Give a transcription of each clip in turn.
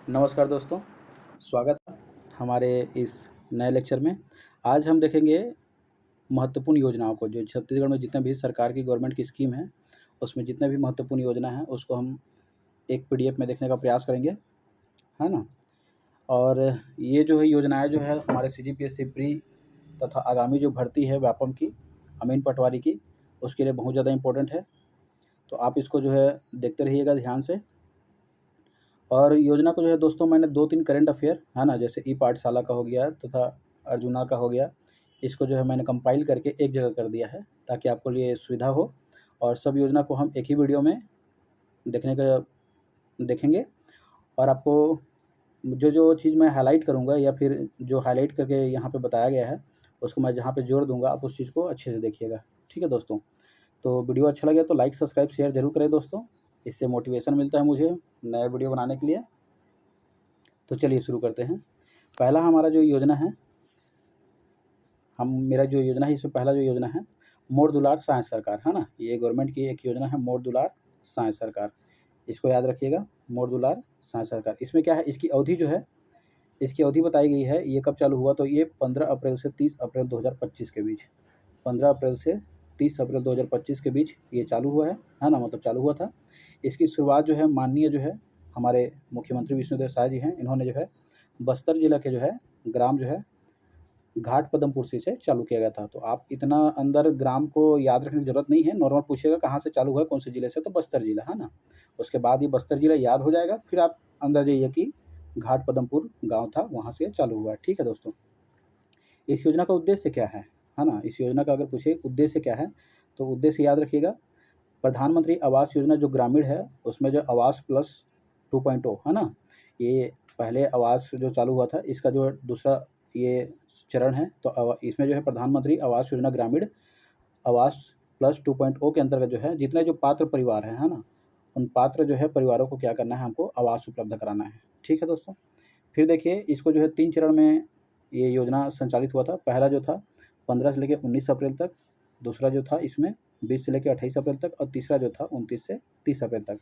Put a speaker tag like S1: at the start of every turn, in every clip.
S1: नमस्कार दोस्तों, स्वागत है हमारे इस नए लेक्चर में। आज हम देखेंगे महत्वपूर्ण योजनाओं को, जो छत्तीसगढ़ में जितने भी सरकार की गवर्नमेंट की स्कीम है, उसमें जितने भी महत्वपूर्ण योजना है, उसको हम एक पीडीएफ में देखने का प्रयास करेंगे, है ना? और ये जो है योजनाएँ जो है हमारे सीजीपीएससी प्री तथा आगामी जो भर्ती है व्यापम की, अमीन पटवारी की, उसके लिए बहुत ज़्यादा इम्पोर्टेंट है। तो आप इसको जो है देखते रहिएगा ध्यान से। और योजना को जो है दोस्तों मैंने 2-3 करंट अफेयर, है ना, जैसे ई पाठशाला का हो गया तथा अर्जुना का हो गया, इसको जो है मैंने कंपाइल करके एक जगह कर दिया है ताकि आपको लिए सुविधा हो। और सब योजना को हम एक ही वीडियो में देखेंगे। और आपको जो चीज़ मैं हाईलाइट करूँगा या फिर जो हाईलाइट करके यहाँ पे बताया गया है, उसको मैं जहाँ पे जोड़ दूँगा, आप उस चीज़ को अच्छे से देखिएगा। ठीक है दोस्तों? तो वीडियो अच्छा लगे तो लाइक, सब्सक्राइब, शेयर ज़रूर करें दोस्तों। इससे मोटिवेशन मिलता है मुझे नए वीडियो बनाने के लिए। तो चलिए शुरू करते हैं। पहला हमारा जो योजना है, मेरा जो योजना है, इसमें पहला जो योजना है मोर दुलार साय सरकार, है ना? ये गवर्नमेंट की एक योजना है मोर दुलार साय सरकार। इसको याद रखिएगा, मोर दुलार साय सरकार। इसमें क्या है, इसकी अवधि जो है, इसकी अवधि बताई गई है। ये कब चालू हुआ, तो ये 15 अप्रैल से 30 अप्रैल 2025 के बीच, 15 अप्रैल से 30 अप्रैल 2025 के बीच ये चालू हुआ है ना? मतलब चालू हुआ था। इसकी शुरुआत जो है माननीय जो है हमारे मुख्यमंत्री विष्णुदेव साय जी हैं, इन्होंने जो है बस्तर जिला के जो है ग्राम जो है घाट पदमपुर से चालू किया गया था। तो आप इतना अंदर ग्राम को याद रखने की ज़रूरत नहीं है, नॉर्मल पूछिएगा कहाँ से चालू हुआ है, कौन से ज़िले से, तो बस्तर जिला, है ना? उसके बाद ये बस्तर जिला याद हो जाएगा, फिर आप अंदर जाइए कि घाट पदमपुर गाँव था, वहाँ से चालू हुआ है। ठीक है दोस्तों? इस योजना का उद्देश्य क्या है ना? इस योजना का अगर पूछे उद्देश्य क्या है, तो उद्देश्य याद रखिएगा, प्रधानमंत्री आवास योजना जो ग्रामीण है, उसमें जो आवास प्लस 2.0, है ना? ये पहले आवास जो चालू हुआ था, इसका जो दूसरा ये चरण है। तो इसमें जो है प्रधानमंत्री आवास योजना ग्रामीण आवास प्लस 2.0 के अंतर्गत जो है जितने जो पात्र परिवार हैं, है ना, उन पात्र जो है परिवारों को क्या करना है, हमको आवास उपलब्ध कराना है। ठीक है दोस्तों? फिर देखिए, इसको जो है 3 चरण में ये योजना संचालित हुआ था। पहला जो था 15 से लेके 19 अप्रैल तक, दूसरा जो था इसमें 20 से लेके 28 अप्रैल तक, और तीसरा जो था 29 से 30 अप्रैल तक।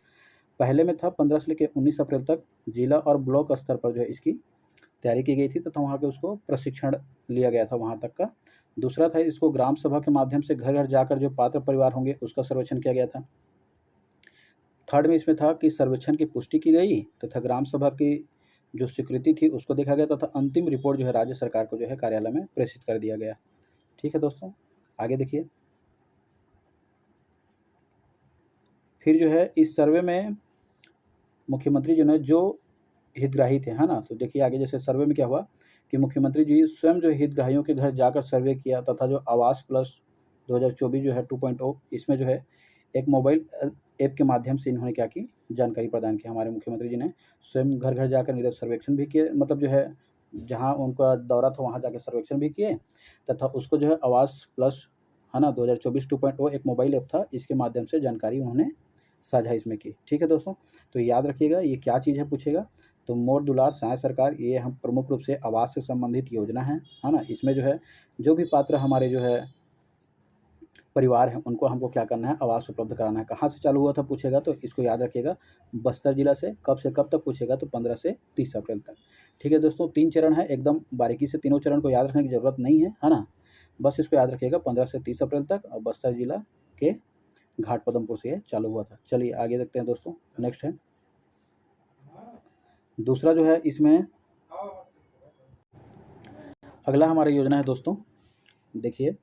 S1: पहले में था 15 से लेके 19 अप्रैल तक जिला और ब्लॉक स्तर पर जो है इसकी तैयारी की गई थी तथा वहाँ पे उसको प्रशिक्षण लिया गया था वहाँ तक का। दूसरा था, इसको ग्राम सभा के माध्यम से घर-घर जाकर जो पात्र परिवार होंगे उसका सर्वेक्षण किया गया था। थर्ड में इसमें था कि सर्वेक्षण की पुष्टि की गई तथा ग्राम सभा की जो स्वीकृति थी उसको देखा गया तथा अंतिम रिपोर्ट जो है राज्य सरकार को जो है कार्यालय में प्रेषित कर दिया गया। ठीक है दोस्तों? आगे देखिए। फिर जो है इस सर्वे में मुख्यमंत्री जो है जो हितग्राही थे, है ना? तो देखिए आगे, जैसे सर्वे में क्या हुआ कि मुख्यमंत्री जी स्वयं जो हितग्राहियों के घर जाकर सर्वे किया तथा जो आवास प्लस 2024 जो है 2.0, इसमें जो है एक मोबाइल ऐप के माध्यम से इन्होंने क्या की, जानकारी प्रदान की। हमारे मुख्यमंत्री जी ने स्वयं घर-घर जाकर निरंतर सर्वेक्षण भी किए, मतलब जो है जहाँ उनका दौरा था वहाँ जाके सर्वेक्षण भी किए तथा उसको जो है आवास प्लस, है ना, 2024 2.0 एक मोबाइल ऐप था, इसके माध्यम से जानकारी उन्होंने साझा इसमें की। ठीक है दोस्तों? तो याद रखिएगा ये क्या चीज़ है पूछेगा, तो मोर दुलार साय सरकार, ये हम प्रमुख रूप से आवास से संबंधित योजना है ना? इसमें जो है जो भी पात्र हमारे जो है परिवार हैं, उनको हमको क्या करना है, आवास उपलब्ध कराना है। कहाँ से चालू हुआ था पूछेगा तो इसको याद रखिएगा, बस्तर जिला से। कब से कब तक पूछेगा, तो 15 से 30 अप्रैल तक। ठीक है दोस्तों? 3 चरण है, एकदम बारीकी से तीनों चरण को याद रखने की ज़रूरत नहीं है ना? बस इसको याद रखिएगा 15 से 30 अप्रैल तक, और बस्तर जिला के घाट पदमपुर से ये चालू हुआ था। चलिए आगे देखते हैं दोस्तों। नेक्स्ट है दूसरा जो है इसमें, अगला हमारा योजना है दोस्तों, देखिए,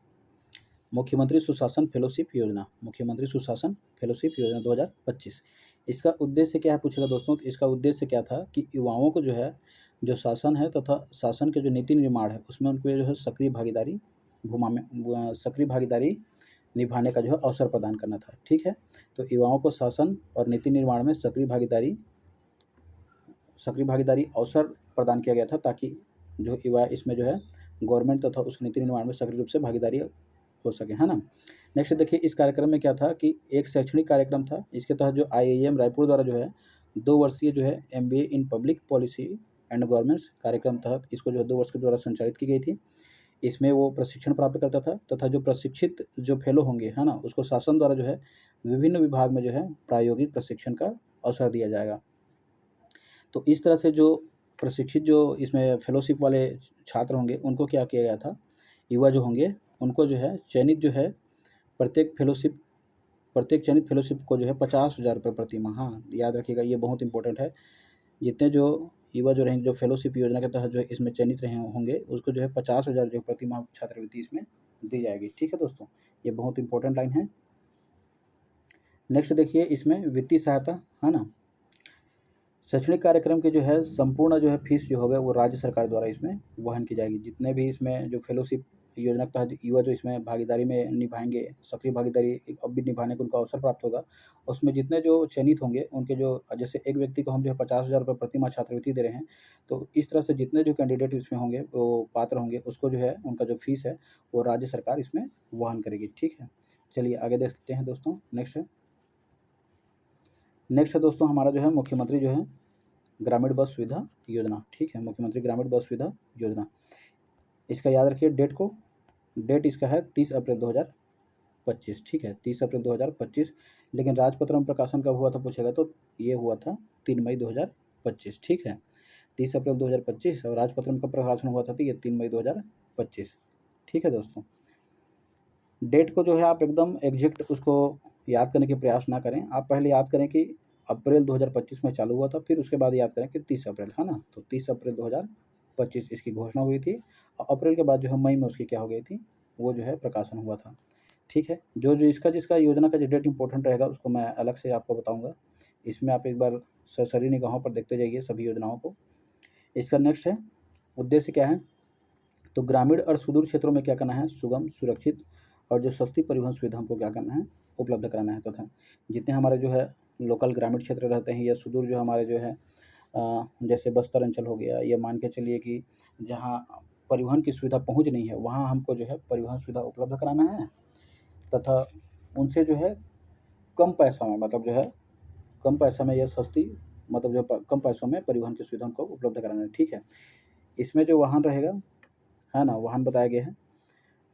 S1: मुख्यमंत्री सुशासन फेलोशिप योजना। मुख्यमंत्री सुशासन फेलोशिप योजना 2025। इसका उद्देश्य क्या है पूछेगा दोस्तों, तो इसका उद्देश्य क्या था कि युवाओं को जो है जो शासन है तथा शासन के जो नीति निर्माण है उसमें उनको जो है सक्रिय भागीदारी निभाने का जो है अवसर प्रदान करना था। ठीक है? तो युवाओं को शासन और नीति निर्माण में सक्रिय भागीदारी अवसर प्रदान किया गया था, ताकि जो युवा इसमें जो है गवर्नमेंट तथा उसके नीति निर्माण में सक्रिय रूप से भागीदारी हो सके, है ना? नेक्स्ट देखिए, इस कार्यक्रम में क्या था कि एक शैक्षणिक कार्यक्रम था। इसके तहत जो आईआईएम रायपुर द्वारा जो है 2 वर्षीय जो है MBA in public policy and governance कार्यक्रम तहत इसको जो है 2 वर्ष के द्वारा संचालित की गई थी। इसमें वो प्रशिक्षण प्राप्त करता था तथा जो प्रशिक्षित जो फेलो होंगे, है ना, उसको शासन द्वारा जो है विभिन्न विभाग में जो है प्रायोगिक प्रशिक्षण का अवसर दिया जाएगा। तो इस तरह से जो प्रशिक्षित जो इसमें फेलोशिप वाले छात्र होंगे उनको क्या किया गया था, युवा जो होंगे उनको जो है चयनित जो है प्रत्येक चयनित फेलोशिप को जो है 50,000 रुपये प्रति माह, हाँ याद रखिएगा, ये बहुत इंपॉर्टेंट है। जितने जो युवा जो रहेंगे जो फेलोशिप योजना के तहत जो इसमें चयनित रहे होंगे उसको जो है 50,000 जो प्रति माह छात्रवृत्ति इसमें दी जाएगी। ठीक है दोस्तों, ये बहुत इंपॉर्टेंट लाइन है। नेक्स्ट देखिए, इसमें वित्तीय सहायता है ना, शैक्षणिक कार्यक्रम के जो है संपूर्ण जो है फीस जो होगा वो राज्य सरकार द्वारा इसमें वहन की जाएगी। जितने भी इसमें जो फेलोशिप योजना के तहत युवा जो इसमें भागीदारी में निभाएंगे, सक्रिय भागीदारी अब भी निभाने को उनको अवसर प्राप्त होगा, उसमें जितने जो चयनित होंगे उनके जो, जैसे एक व्यक्ति को हम जो है 50,000 रुपये प्रति माह छात्रवृत्ति दे रहे हैं, तो इस तरह से जितने जो कैंडिडेट इसमें होंगे वो पात्र होंगे उसको जो है उनका जो फीस है वो राज्य सरकार इसमें वहन करेगी। ठीक है, चलिए आगे देख सकते हैं दोस्तों। नेक्स्ट है दोस्तों हमारा जो है मुख्यमंत्री जो है ग्रामीण बस सुविधा योजना। ठीक है, मुख्यमंत्री ग्रामीण बस सुविधा योजना, इसका याद रखिए डेट इसका है 30 अप्रैल 2025। ठीक है, 30 अप्रैल 2025, लेकिन राजपत्र में प्रकाशन कब हुआ था पूछेगा तो ये हुआ था 3 मई 2025। ठीक है, 30 अप्रैल 2025 और राजपत्र में कब प्रकाशन हुआ था तो ये 3 मई 2025। ठीक है दोस्तों, डेट को जो है आप एकदम एग्जैक्ट उसको याद करने के प्रयास ना करें, आप पहले याद करें कि अप्रैल 2025 में चालू हुआ था, फिर उसके बाद याद करें कि 30 अप्रैल है ना, तो 30 अप्रैल 2025 इसकी घोषणा हुई थी और अप्रैल के बाद जो है मई में उसकी क्या हो गई थी, वो जो है प्रकाशन हुआ था। ठीक है, जो जिसका योजना का जो डेट इंपॉर्टेंट रहेगा उसको मैं अलग से आपको बताऊँगा, इसमें आप एक बार सरसरी निगाहों पर देखते जाइए सभी योजनाओं को। इसका नेक्स्ट है उद्देश्य क्या है, तो ग्रामीण और सुदूर क्षेत्रों में क्या करना है, सुगम, सुरक्षित और जो सस्ती परिवहन सुविधा हमको क्या करना है, उपलब्ध कराना है, तथा जितने हमारे जो है लोकल ग्रामीण क्षेत्र रहते हैं या सुदूर जो हमारे जो है जैसे बस्तर अंचल हो गया, या मान के चलिए कि जहाँ परिवहन की सुविधा पहुँच नहीं है वहाँ हमको जो है परिवहन सुविधा उपलब्ध कराना है, तथा उनसे जो है कम पैसा में, मतलब जो है कम पैसा में या सस्ती, मतलब जो कम पैसों में परिवहन की सुविधा हमको उपलब्ध कराना है। ठीक है, इसमें जो वाहन रहेगा है ना, वाहन बताया गया है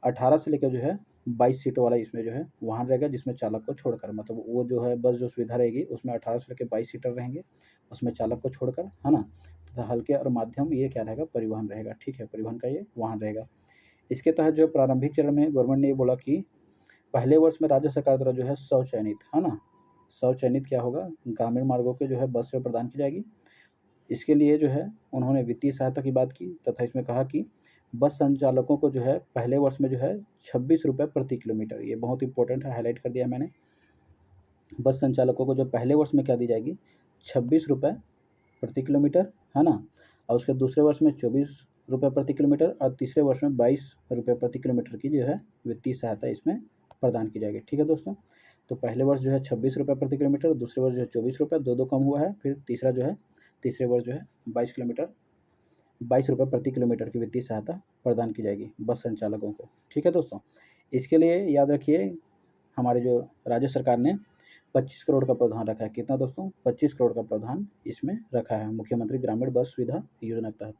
S1: 18 से लेकर जो है 22 सीटों वाला इसमें जो है वाहन रहेगा, जिसमें चालक को छोड़कर, मतलब वो जो है बस जो सुविधा रहेगी उसमें 18 से लेकर 22 सीटर रहेंगे, उसमें चालक को छोड़कर है ना, तथा हल्के और माध्यम ये क्या रहेगा, परिवहन रहेगा। ठीक है, परिवहन का ये वाहन रहेगा। इसके तहत जो प्रारंभिक चरण में गवर्नमेंट ने ये बोला कि पहले वर्ष में राज्य सरकार द्वारा जो है 100 चयनित है ना, 100 चयनित क्या होगा, ग्रामीण मार्गों के जो है बस सेवा प्रदान की जाएगी। इसके लिए जो है उन्होंने वित्तीय सहायता की बात की, तथा इसमें कहा कि बस संचालकों को जो है पहले वर्ष में जो है 26 रुपये प्रति किलोमीटर, ये बहुत इंपॉर्टेंट है, हाईलाइट कर दिया मैंने। बस संचालकों को जो पहले वर्ष में क्या दी जाएगी, 26 रुपये प्रति किलोमीटर है ना, और उसके दूसरे वर्ष में 24 रुपये प्रति किलोमीटर और तीसरे वर्ष में 22 रुपये प्रति किलोमीटर की जो है वित्तीय सहायता इसमें प्रदान की जाएगी। ठीक है दोस्तों, तो पहले वर्ष जो है 26 रुपये प्रति किलोमीटर, दूसरे वर्ष जो है 24 रुपये, दो कम हुआ है, फिर तीसरे वर्ष जो है 22 रुपये प्रति किलोमीटर की वित्तीय सहायता प्रदान की जाएगी बस संचालकों को। ठीक है दोस्तों, इसके लिए याद रखिए हमारे जो राज्य सरकार ने 25 करोड़ का प्रावधान रखा है। कितना दोस्तों, 25 करोड़ का प्रावधान इसमें रखा है मुख्यमंत्री ग्रामीण बस सुविधा योजना के तहत।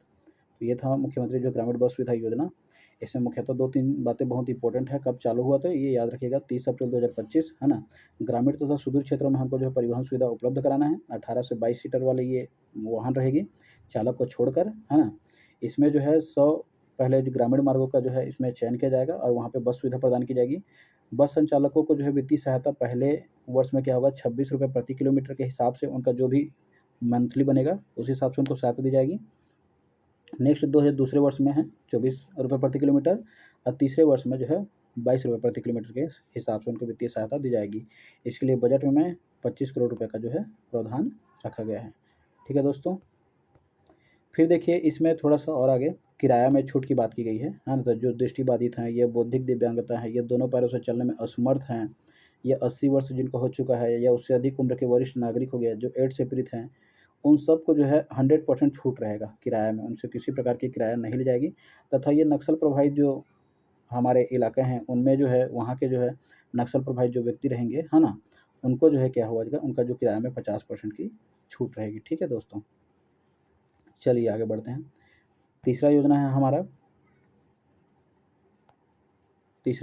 S1: तो ये था मुख्यमंत्री जो ग्रामीण बस सुविधा योजना। इसमें मुख्यतः 2-3 बातें बहुत इंपॉर्टेंट है, कब चालू हुआ था ये याद रखिएगा, 30 अप्रैल 2025 है ना। ग्रामीण तथा सुदूर क्षेत्रों में हमको जो है परिवहन सुविधा उपलब्ध कराना है, 18 से 22 सीटर वाले ये वाहन रहेगी चालक को छोड़कर है ना। इसमें जो है 100 पहले जो ग्रामीण मार्गों का जो है इसमें चयन किया जाएगा और वहाँ पे बस सुविधा प्रदान की जाएगी। बस संचालकों को जो है वित्तीय सहायता पहले वर्ष में क्या होगा, 26 रुपये प्रति किलोमीटर के हिसाब से उनका जो भी मंथली बनेगा उस हिसाब से उनको सहायता दी जाएगी। नेक्स्ट दूसरे वर्ष में है 24 रुपये प्रति किलोमीटर और तीसरे वर्ष में जो है 22 रुपये प्रति किलोमीटर के हिसाब से उनको वित्तीय सहायता दी जाएगी। इसके लिए बजट में 25 करोड़ रुपये का जो है प्रावधान रखा गया है। ठीक है दोस्तों, फिर देखिए इसमें थोड़ा सा और आगे किराया में छूट की बात की गई है ना, तो जो दृष्टिबाधित हैं, ये बौद्धिक दिव्यांगता है, ये दोनों पैरों से चलने में असमर्थ हैं, ये 80 वर्ष जिनको हो चुका है या उससे अधिक उम्र के वरिष्ठ नागरिक हो गया, जो एड्स से पीड़ित हैं, उन सबको जो है 100% छूट रहेगा किराया में, उनसे किसी प्रकार की किराया नहीं ली जाएगी। तथा ये नक्सल प्रभावित जो हमारे इलाके हैं उनमें जो है वहाँ के जो है नक्सल प्रभावित जो व्यक्ति रहेंगे है ना, उनको जो है क्या हुआ जाएगा, उनका जो किराया में 50% की छूट रहेगी। ठीक है दोस्तों, चलिए आगे बढ़ते हैं। तीसरा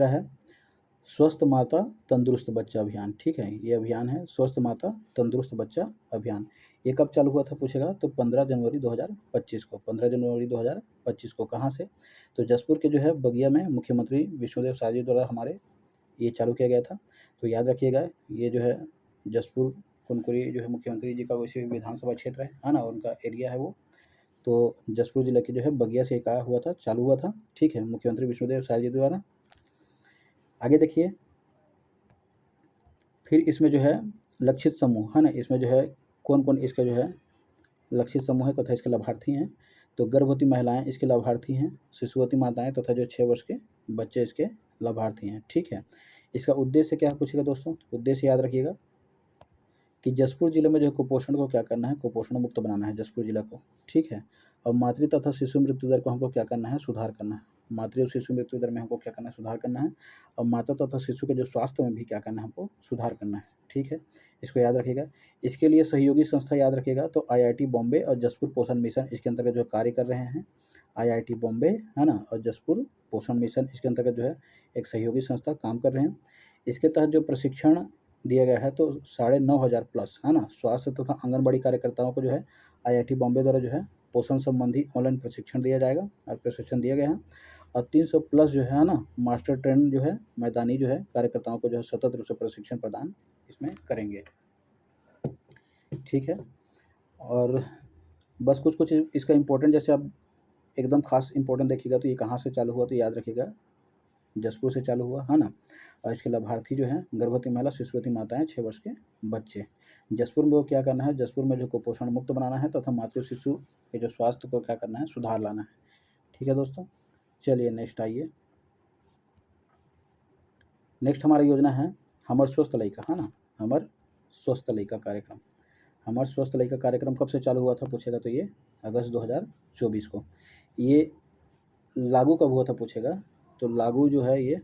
S1: है स्वस्थ माता तंदुरुस्त बच्चा अभियान, ठीक है, ये अभियान है स्वस्थ माता तंदुरुस्त बच्चा अभियान। ये कब चालू हुआ था पूछेगा तो 15 जनवरी 2025 को, 15 जनवरी 2025 को। कहाँ से? तो जसपुर के जो है बगिया में मुख्यमंत्री विष्णुदेव साय जी द्वारा हमारे ये चालू किया गया था। तो याद रखिएगा, ये जो है जसपुर कुनकुरी जो है मुख्यमंत्री जी का वैसे विधानसभा क्षेत्र है ना, उनका एरिया है वो। तो जसपुर जिला के जो है बगिया से कहा हुआ था, चालू हुआ था, ठीक है, मुख्यमंत्री विष्णुदेव साय जी द्वारा। आगे देखिए, फिर इसमें जो है लक्षित समूह है ना, इसमें जो है कौन कौन इसका जो है लक्षित समूह है तथा इसके लाभार्थी हैं। तो गर्भवती महिलाएं इसके लाभार्थी हैं, शिशुवती माताएं तथा जो 6 वर्ष के बच्चे इसके लाभार्थी हैं, ठीक है। इसका उद्देश्य क्या है पूछेगा दोस्तों? उद्देश्य याद रखिएगा कि जसपुर जिले में जो है कुपोषण को क्या करना है, कुपोषण मुक्त बनाना है जसपुर जिला को, ठीक है। और मातृ तथा शिशु मृत्यु दर को हमको क्या करना है, सुधार करना है। मातृ और शिशु मृत्यु दर में हमको क्या करना है, सुधार करना है। और माता तथा शिशु के जो स्वास्थ्य में भी क्या करना है, हमको सुधार करना है, ठीक है। इसको याद रखिएगा। इसके लिए सहयोगी संस्था याद रखिएगा तो IIT बॉम्बे और जसपुर पोषण मिशन इसके अंतर्गत जो कार्य कर रहे हैं। IIT बॉम्बे है ना और जसपुर पोषण मिशन इसके अंतर्गत जो है एक सहयोगी संस्था काम कर रहे हैं। इसके तहत जो प्रशिक्षण दिया गया है तो 9,500 प्लस है ना स्वास्थ्य तथा आंगनबाड़ी कार्यकर्ताओं को जो है IIT बॉम्बे द्वारा जो है पोषण संबंधी ऑनलाइन प्रशिक्षण दिया जाएगा और प्रशिक्षण दिया गया है। और 300 प्लस जो है ना मास्टर ट्रेन जो है मैदानी जो है कार्यकर्ताओं को जो है सतत रूप से प्रशिक्षण प्रदान इसमें करेंगे, ठीक है। और बस कुछ कुछ इसका इम्पोर्टेंट, जैसे आप एकदम खास इम्पोर्टेंट देखिएगा तो ये कहाँ से चालू हुआ तो याद रखिएगा जसपुर से चालू हुआ है ना। और इसके लाभार्थी जो हैं गर्भवती महिला शिशुवती माताएं 6 वर्ष के बच्चे। जसपुर में वो क्या करना है, जसपुर में जो कुपोषण मुक्त बनाना है तथा मातृ शिशु के जो स्वास्थ्य को क्या करना है, सुधार लाना है, ठीक है दोस्तों। चलिए नेक्स्ट आइए। नेक्स्ट हमारा योजना है हमर स्वस्थ लइका है ना, हमर स्वस्थ लइका कार्यक्रम। हमर स्वस्थ लइका कार्यक्रम कब से चालू हुआ था पूछेगा तो ये अगस्त 2024 को। ये लागू कब हुआ था पूछेगा तो लागू जो है ये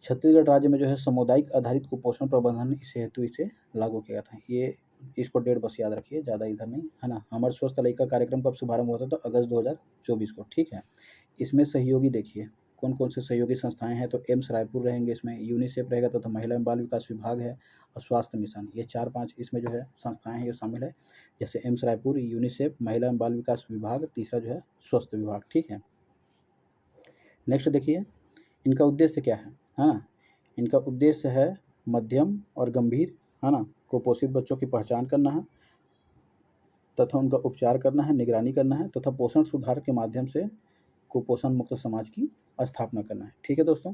S1: छत्तीसगढ़ राज्य में जो है सामुदायिक आधारित कुपोषण प्रबंधन इस हेतु इसे लागू किया था। ये इसको डेट बस याद रखिए, ज़्यादा इधर नहीं है ना। हमर स्वस्थ लइका कार्यक्रम कब शुभारंभ हुआ था तो अगस्त 2024 को, ठीक है। इसमें सहयोगी देखिए कौन कौन से सहयोगी संस्थाएं हैं तो एम्स रायपुर रहेंगे, इसमें यूनिसेफ रहेगा तथा महिला एवं बाल विकास विभाग है और स्वास्थ्य मिशन। ये 4-5 इसमें जो है संस्थाएं हैं ये शामिल है, जैसे एम्स रायपुर, यूनिसेफ, महिला एवं बाल विकास विभाग, तीसरा जो है स्वास्थ्य विभाग, ठीक है। नेक्स्ट देखिए इनका उद्देश्य क्या है ना। इनका उद्देश्य है मध्यम और गंभीर है ना कुपोषित बच्चों की पहचान करना है तथा उनका उपचार करना है, निगरानी करना है तथा पोषण सुधार के माध्यम से कुपोषण मुक्त समाज की स्थापना करना है, ठीक है दोस्तों।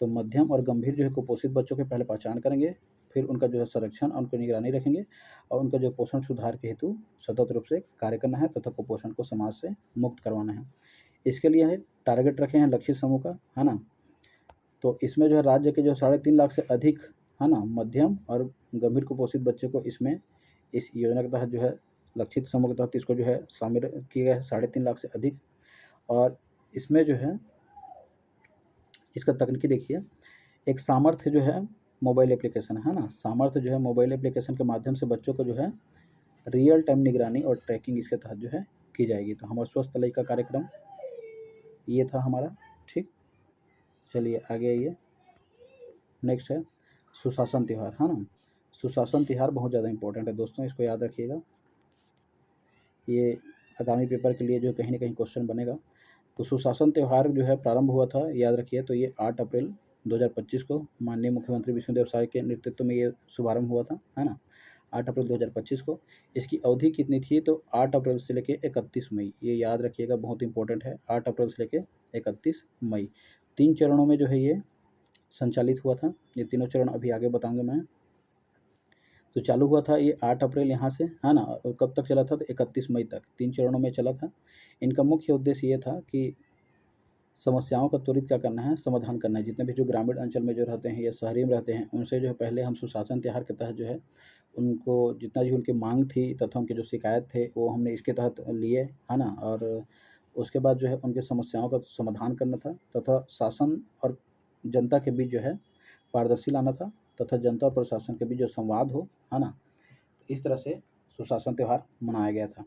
S1: तो मध्यम और गंभीर जो है कुपोषित बच्चों की पहले पहचान करेंगे, फिर उनका जो है संरक्षण और उनकी निगरानी रखेंगे और उनका जो पोषण सुधार के हेतु सतत रूप से कार्य करना है तथा कुपोषण को समाज से मुक्त करवाना है। इसके लिए है टारगेट रखे हैं लक्षित समूह का है ना। तो इसमें जो है राज्य के जो 3.5 लाख से अधिक है ना मध्यम और गंभीर कुपोषित बच्चे को इसमें इस योजना के तहत जो है लक्षित समूह के तहत इसको जो है शामिल किया गया है 3.5 लाख से अधिक। और इसमें जो है इसका तकनीकी देखिए एक सामर्थ्य जो है मोबाइल एप्लीकेशन है ना, सामर्थ्य जो है मोबाइल एप्लीकेशन के माध्यम से बच्चों को जो है रियल टाइम निगरानी और ट्रैकिंग इसके तहत जो है की जाएगी। तो हमारा स्वस्थ लइका कार्यक्रम ये था हमारा, ठीक। चलिए आगे आइए। नेक्स्ट है सुशासन त्यौहार है ना। सुशासन त्यौहार बहुत ज़्यादा इंपॉर्टेंट है दोस्तों, इसको याद रखिएगा। ये आगामी पेपर के लिए जो कहीं ना कहीं क्वेश्चन बनेगा। तो सुशासन त्यौहार जो है प्रारंभ हुआ था याद रखिए तो ये 8 अप्रैल 2025 को माननीय मुख्यमंत्री विष्णुदेव साय के नेतृत्व में ये शुभारंभ हुआ था है ना, 8 अप्रैल 2025 को। इसकी अवधि कितनी थी तो 8 अप्रैल से लेके 31 मई, ये याद रखिएगा बहुत इंपॉर्टेंट है। 8 अप्रैल से लेके 31 मई 3 चरणों में जो है ये संचालित हुआ था। ये तीनों चरण अभी आगे बताऊंगा मैं। तो चालू हुआ था ये 8 अप्रैल यहाँ से है ना, और कब तक चला था तो 31 मई तक, 3 चरणों में चला था। इनका मुख्य उद्देश्य ये था कि समस्याओं का त्वरित क्या करना है, समाधान करना है। जितने भी जो ग्रामीण अंचल में जो रहते हैं या शहरी में रहते हैं उनसे जो है पहले हम सुशासन त्यौहार के तहत जो है उनको जितना भी उनकी मांग थी तथा उनके जो शिकायत थे वो हमने इसके तहत लिए है ना। और उसके बाद जो है उनकी समस्याओं का समाधान करना था तथा शासन और जनता के बीच जो है पारदर्शी लाना था तथा जनता और प्रशासन के बीच जो संवाद हो है ना, इस तरह से सुशासन त्यौहार मनाया गया था,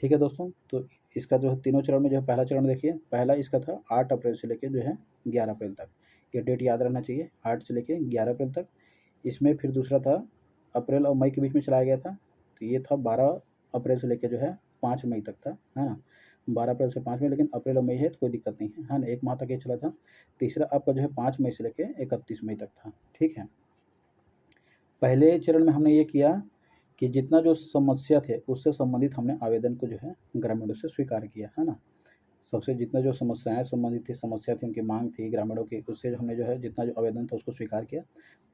S1: ठीक है दोस्तों। तो इसका जो है तीनों चरण में जो है पहला चरण देखिए, पहला इसका था 8 अप्रैल से लेकर जो है 11 अप्रैल तक। ये डेट याद रहना चाहिए, 8 से लेके 11 अप्रैल तक। इसमें फिर दूसरा था अप्रैल और मई के बीच में चलाया गया था, तो ये था 12 अप्रैल से लेके जो है 5 मई तक था, है ना। 12 अप्रैल से 5 मई, लेकिन अप्रैल और मई है तो कोई दिक्कत नहीं है ना, 1 माह तक ये चला था। तीसरा आपका जो है 5 मई से लेके 31 मई तक था, ठीक है। पहले चरण में हमने ये किया कि जितना जो समस्या थे उससे संबंधित हमने आवेदन को जो है ग्रामीणों से स्वीकार किया, है ना। सबसे जितना जो समस्याएँ संबंधित थी, समस्या थी, उनकी माँग थी ग्रामीणों की, उससे हमने जो है जितना जो आवेदन था उसको स्वीकार किया।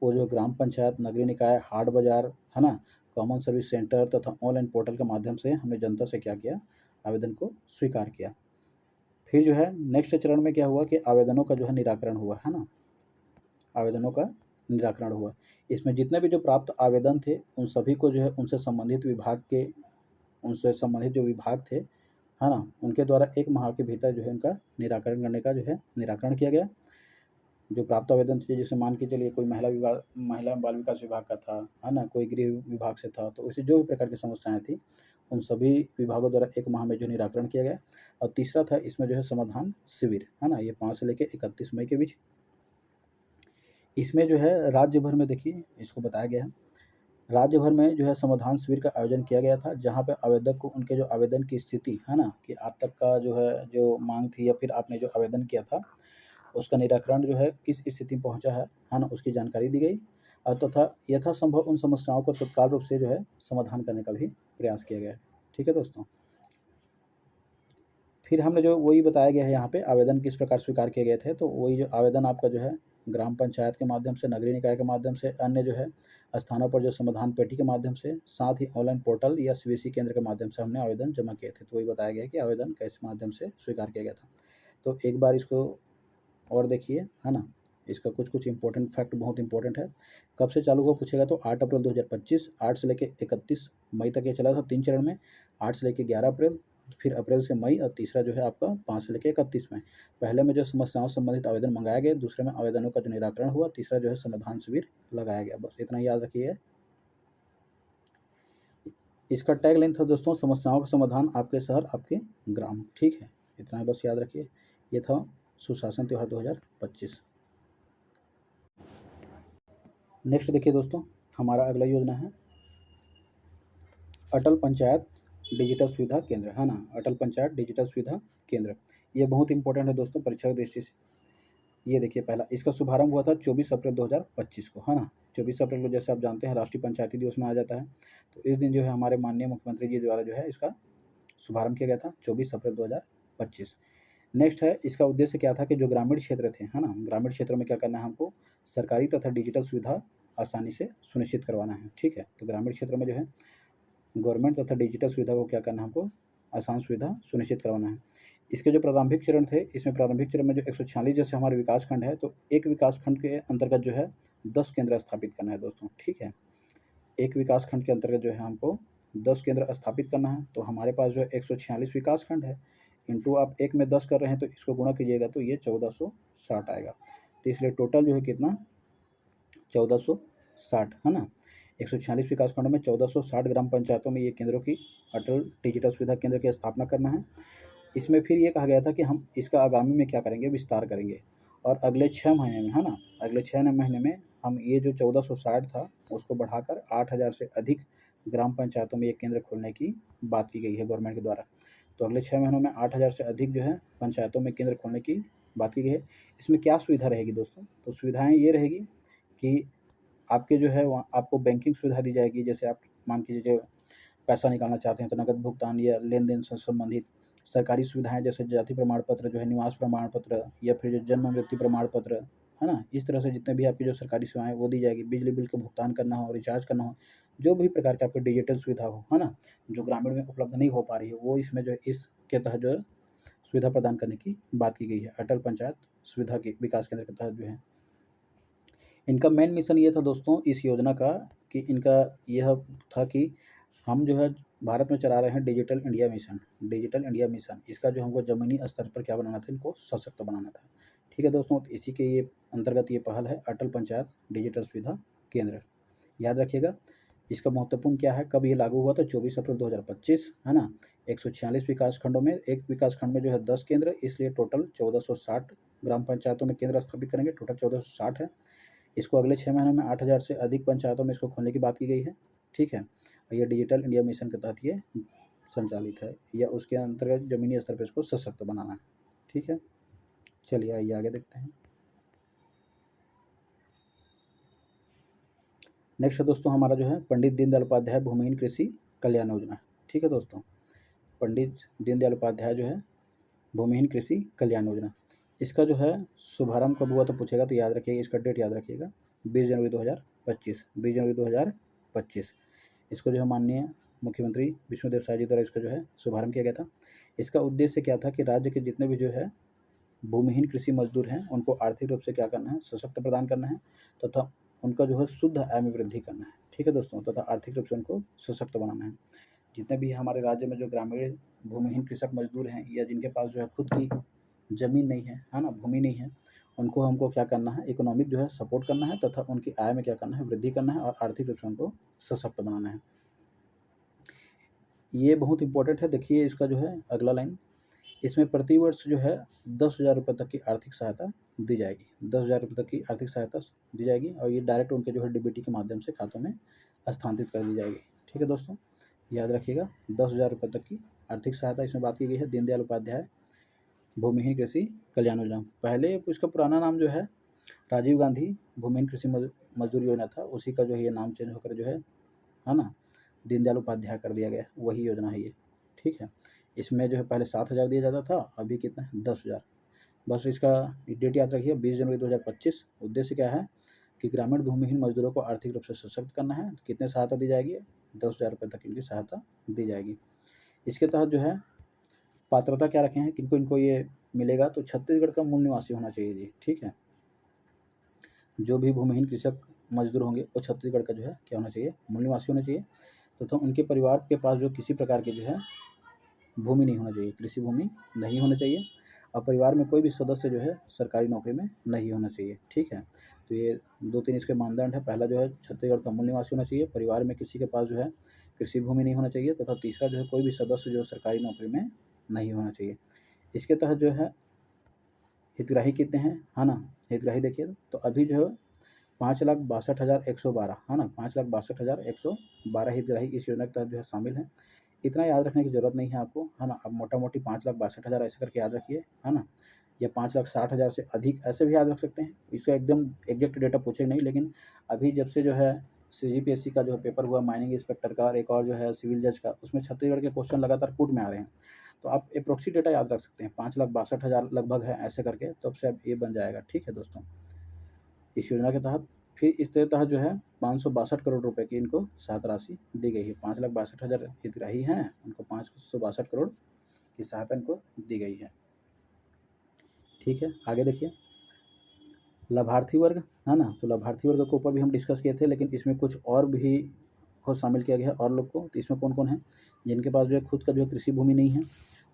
S1: वो जो ग्राम पंचायत, नगरीय निकाय, हाट बाज़ार, है ना, कॉमन सर्विस सेंटर तथा ऑनलाइन पोर्टल के माध्यम से हमने जनता से क्या किया, आवेदन को स्वीकार किया। फिर जो है नेक्स्ट चरण में क्या हुआ कि आवेदनों का जो है निराकरण हुआ, है ना। आवेदनों का निराकरण हुआ। इसमें जितने भी जो प्राप्त आवेदन थे, उन सभी को जो है उनसे संबंधित जो विभाग थे, है ना, उनके द्वारा 1 माह के भीतर जो है उनका निराकरण करने का जो है निराकरण किया गया। जो प्राप्त आवेदन थे, जैसे मान के चलिए कोई महिला एवं बाल विकास विभाग का था, है ना, कोई गृह विभाग से था, तो ऐसे जो भी प्रकार की समस्याएँ थी, उन सभी विभागों द्वारा 1 माह में जो निराकरण किया गया। और तीसरा था इसमें जो है समाधान शिविर, है ना, ये 5 से लेके 31 मई के बीच। इसमें जो है राज्य भर में देखिए इसको बताया गया है, राज्य भर में जो है समाधान शिविर का आयोजन किया गया था, जहाँ पे आवेदक को उनके जो आवेदन की स्थिति, है ना, कि आप तक का जो है जो माँग थी या फिर आपने जो आवेदन किया था, उसका निराकरण जो है किस स्थिति में पहुँचा है ना, उसकी जानकारी दी गई। और तथा यथासंभव उन समस्याओं को तत्काल रूप से जो है समाधान करने का भी प्रयास किया गया है। ठीक है दोस्तों। फिर हमने जो वही बताया गया है यहाँ पे आवेदन किस प्रकार स्वीकार किए गए थे, तो वही जो आवेदन आपका जो है ग्राम पंचायत के माध्यम से, नगरीय निकाय के माध्यम से, अन्य जो है स्थानों पर जो समाधान पेटी के माध्यम से, साथ ही ऑनलाइन पोर्टल या सीवीसी केंद्र के माध्यम से हमने आवेदन जमा किए थे। तो वही बताया गया है कि आवेदन किस माध्यम से स्वीकार किया गया था। तो एक बार इसको और देखिए, है ना, इसका कुछ इंपॉर्टेंट फैक्ट बहुत इंपॉर्टेंट है। कब से चालू हुआ पूछेगा तो 8 अप्रैल 2025, 8 से लेके 31 मई तक ये चला था 3 चरण में। 8 से लेके 11 अप्रैल, फिर अप्रैल से मई, और तीसरा जो है आपका 5 से लेके 31 मई। पहले में जो समस्याओं से संबंधित आवेदन मंगाया गया, दूसरे में आवेदनों का जो निराकरण हुआ, तीसरा जो है समाधान शिविर लगाया गया। बस इतना याद रखिए। इसका टैगलाइन था दोस्तों, समस्याओं का समाधान, आपके शहर आपके ग्राम। ठीक है, इतना बस याद रखिए। ये था सुशासन त्योहार 2025। नेक्स्ट देखिए दोस्तों, हमारा अगला योजना है अटल पंचायत डिजिटल सुविधा केंद्र, है ना, अटल पंचायत डिजिटल सुविधा केंद्र। ये बहुत इंपॉर्टेंट है दोस्तों परीक्षा की दृष्टि से। ये देखिए, पहला इसका शुभारंभ हुआ था 24 अप्रैल 2025 को, है ना। 24 अप्रैल को जैसे आप जानते हैं राष्ट्रीय पंचायती दिवस मनाया जाता है, तो इस दिन जो है हमारे माननीय मुख्यमंत्री जी द्वारा जो है इसका शुभारंभ किया गया था 24 अप्रैल 2025। नेक्स्ट है, इसका उद्देश्य क्या था कि जो ग्रामीण क्षेत्र थे, है ना, ग्रामीण क्षेत्रों में क्या करना है हमको, सरकारी तथा डिजिटल सुविधा आसानी से सुनिश्चित करवाना है। ठीक है, तो ग्रामीण क्षेत्र में जो है गवर्नमेंट तथा डिजिटल सुविधा को क्या करना है हमको, आसान सुविधा सुनिश्चित करवाना है। इसके जो प्रारंभिक चरण थे, इसमें प्रारंभिक चरण में जो 146 जैसे हमारे विकास खंड है, तो एक विकास खंड के अंतर्गत जो है 10 केंद्र स्थापित करना है दोस्तों। ठीक है, एक विकास खंड के अंतर्गत जो है हमको 10 केंद्र स्थापित करना है। तो हमारे पास जो है 146 विकास खंड है, इंटू आप एक में 10 कर रहे हैं तो इसको गुणा कीजिएगा तो ये 1460 आएगा। तो इसलिए टोटल जो है कितना, 1460, है ना। 146 विकास खंडों में 1460 ग्राम पंचायतों में ये केंद्रों की, अटल डिजिटल सुविधा केंद्र की स्थापना करना है। इसमें फिर ये कहा गया था कि हम इसका आगामी में क्या करेंगे, विस्तार करेंगे, और अगले 6 महीने में, है ना, अगले 6 महीने में हम ये जो 1460 था उसको बढ़ाकर 8000 से अधिक ग्राम पंचायतों में ये केंद्र खोलने की बात की गई है गवर्नमेंट के द्वारा। तो अगले 6 महीनों में 8000 से अधिक जो है पंचायतों में केंद्र खोलने की बात की गई है। इसमें क्या सुविधा रहेगी दोस्तों, तो सुविधाएँ ये रहेगी कि आपके जो है वहाँ आपको बैंकिंग सुविधा दी जाएगी। जैसे आप मान के चलिए पैसा निकालना चाहते हैं तो नकद भुगतान या लेन-देन से संबंधित सरकारी सुविधाएँ, जैसे जाति प्रमाण पत्र जो है, निवास प्रमाण पत्र, या फिर जो जन्म मृत्यु प्रमाण पत्र, है ना? इस तरह से जितने भी आपकी जो सरकारी सेवाएँ वो दी जाएगी। बिजली बिल का भुगतान करना हो, रिचार्ज करना हो, जो भी प्रकार की आपकी डिजिटल सुविधा हो, है ना? जो ग्रामीण में उपलब्ध नहीं हो पा रही है, वो इसमें जो है इसके तहत जो है सुविधा प्रदान करने की बात की गई है। अटल पंचायत सुविधा के विकास केंद्र के तहत जो है। इनका मेन मिशन ये था दोस्तों इस योजना का, कि इनका यह था कि हम जो है भारत में चला रहे हैं digital India mission. Digital India mission, इसका जो हमको ज़मीनी स्तर पर क्या बनाना था, इनको सशक्त बनाना था। ठीक है दोस्तों, तो इसी के ये अंतर्गत ये पहल है अटल पंचायत डिजिटल सुविधा केंद्र। याद रखिएगा, इसका महत्वपूर्ण क्या है, कब ये लागू हुआ था, 24 अप्रैल 2025, है ना। 146 विकास खंडों में, एक विकास खंड में जो है 10 केंद्र, इसलिए टोटल 1460 ग्राम पंचायतों में केंद्र स्थापित करेंगे, टोटल 1460 है। इसको अगले 6 महीनों में 8000 से अधिक पंचायतों में इसको खोलने की बात की गई है, ठीक है। और ये डिजिटल इंडिया मिशन के तहत ये संचालित है, या उसके अंतर्गत ज़मीनी स्तर पर इसको सशक्त बनाना है, ठीक है। चलिए आइए आगे देखते हैं। नेक्स्ट है दोस्तों हमारा जो है पंडित दीनदयाल उपाध्याय भूमिहीन कृषि कल्याण योजना, ठीक है दोस्तों। पंडित दीनदयाल उपाध्याय जो है भूमिहीन कृषि कल्याण योजना, इसका जो है शुभारंभ कब हुआ तो पूछेगा तो याद रखिएगा, इसका डेट याद रखिएगा 20 जनवरी 2025, 20 जनवरी 2025। इसको जो है माननीय मुख्यमंत्री विष्णुदेव साय जी द्वारा इसका जो है शुभारंभ किया गया था। इसका उद्देश्य क्या था कि राज्य के जितने भी जो है भूमिहीन कृषि मजदूर हैं उनको आर्थिक रूप से क्या करना है, सशक्त प्रदान करना है, तथा उनका जो है शुद्ध आय में वृद्धि करना है, ठीक है दोस्तों, तथा आर्थिक रूप से उनको सशक्त बनाना है। जितने भी हमारे राज्य में जो ग्रामीण भूमिहीन कृषक मजदूर हैं या जिनके पास जो है खुद की ज़मीन नहीं है ना, भूमि नहीं है, उनको हमको क्या करना है, इकोनॉमिक जो है सपोर्ट करना है, तथा उनकी आय में क्या करना है, वृद्धि करना है, और आर्थिक रूप से उनको सशक्त बनाना है। ये बहुत इंपॉर्टेंट है। देखिए इसका जो है अगला लाइन, इसमें प्रतिवर्ष जो है 10,000 रुपये तक की आर्थिक सहायता दी जाएगी, 10,000 रुपये तक की आर्थिक सहायता दी जाएगी, और ये डायरेक्ट उनके जो है डीबीटी के माध्यम से खातों में स्थानांतरित कर दी जाएगी, ठीक है दोस्तों। याद रखिएगा 10,000 रुपये तक की आर्थिक सहायता इसमें बात की गई है, दीनदयाल उपाध्याय भूमिहीन कृषि कल्याण योजना। पहले इसका पुराना नाम जो है राजीव गांधी भूमिहीन कृषि मजदूर योजना था, उसी का जो है ये नाम चेंज होकर जो है ना दीनदयाल उपाध्याय कर दिया गया, वही योजना है ये, ठीक है। इसमें जो है पहले 7,000 दिया जाता था, अभी कितना है 10,000। बस इसका डेट याद रखिए 20 जनवरी 2025। उद्देश्य क्या है कि ग्रामीण भूमिहीन मजदूरों को आर्थिक रूप से सशक्त करना है। कितने सहायता दी जाएगी, 10,000 रुपये तक इनकी सहायता दी जाएगी। इसके तहत जो है पात्रता क्या रखे हैं, किनको इनको ये मिलेगा, तो छत्तीसगढ़ का मूल निवासी होना चाहिए जी, ठीक है। जो भी भूमिहीन कृषक मजदूर होंगे वो छत्तीसगढ़ का जो है क्या होना चाहिए, मूल निवासी होना चाहिए, तथा उनके परिवार के पास जो किसी प्रकार की जो है भूमि नहीं होना चाहिए, कृषि भूमि नहीं होना चाहिए, और परिवार में कोई भी सदस्य जो है सरकारी नौकरी में नहीं होना चाहिए, ठीक है। तो ये 2-3 इसके मानदंड है। पहला जो है छत्तीसगढ़ का मूल निवासी होना चाहिए, परिवार में किसी के पास जो है कृषि भूमि नहीं होना चाहिए, तथा तीसरा जो है कोई भी सदस्य जो सरकारी नौकरी में नहीं होना चाहिए। इसके तहत जो है हितग्राही कितने हैं, है ना, हितग्राही देखिए तो अभी जो है 5,62,112 है ना, 5,62,112 हितग्राही इस योजना के तहत जो है शामिल हैं। इतना याद रखने की ज़रूरत नहीं है आपको, है ना। अब मोटा मोटी 5,62,000 ऐसे करके याद रखिए, है ना, या 5,60,000 से अधिक ऐसे भी याद रख सकते हैं। इसका एकदम एग्जैक्ट डेटा पूछे नहीं, लेकिन अभी जब से जो है CGPSC का जो पेपर हुआ माइनिंग इंस्पेक्टर का और एक और जो है सिविल जज का, उसमें छत्तीसगढ़ के क्वेश्चन लगातार कूट में आ रहे हैं, तो आप अप्रोक्सी डेटा याद रख सकते हैं, 5,62,000 लगभग है ऐसे करके, तब से अब ये बन जाएगा, ठीक है दोस्तों। इस योजना के तहत फिर इसके तहत जो है 562 करोड़ रुपए की इनको सहायता राशि दी गई है। 5,62,000 हितग्राही हैं, उनको 562 करोड़ की सहायता इनको दी गई है, ठीक है। आगे देखिए लाभार्थी वर्ग, है ना, तो लाभार्थी वर्ग के ऊपर भी हम डिस्कस किए थे, लेकिन इसमें कुछ और भी को शामिल किया गया है और लोग को। तो इसमें कौन कौन है, जिनके पास जो है खुद का जो है कृषि भूमि नहीं है,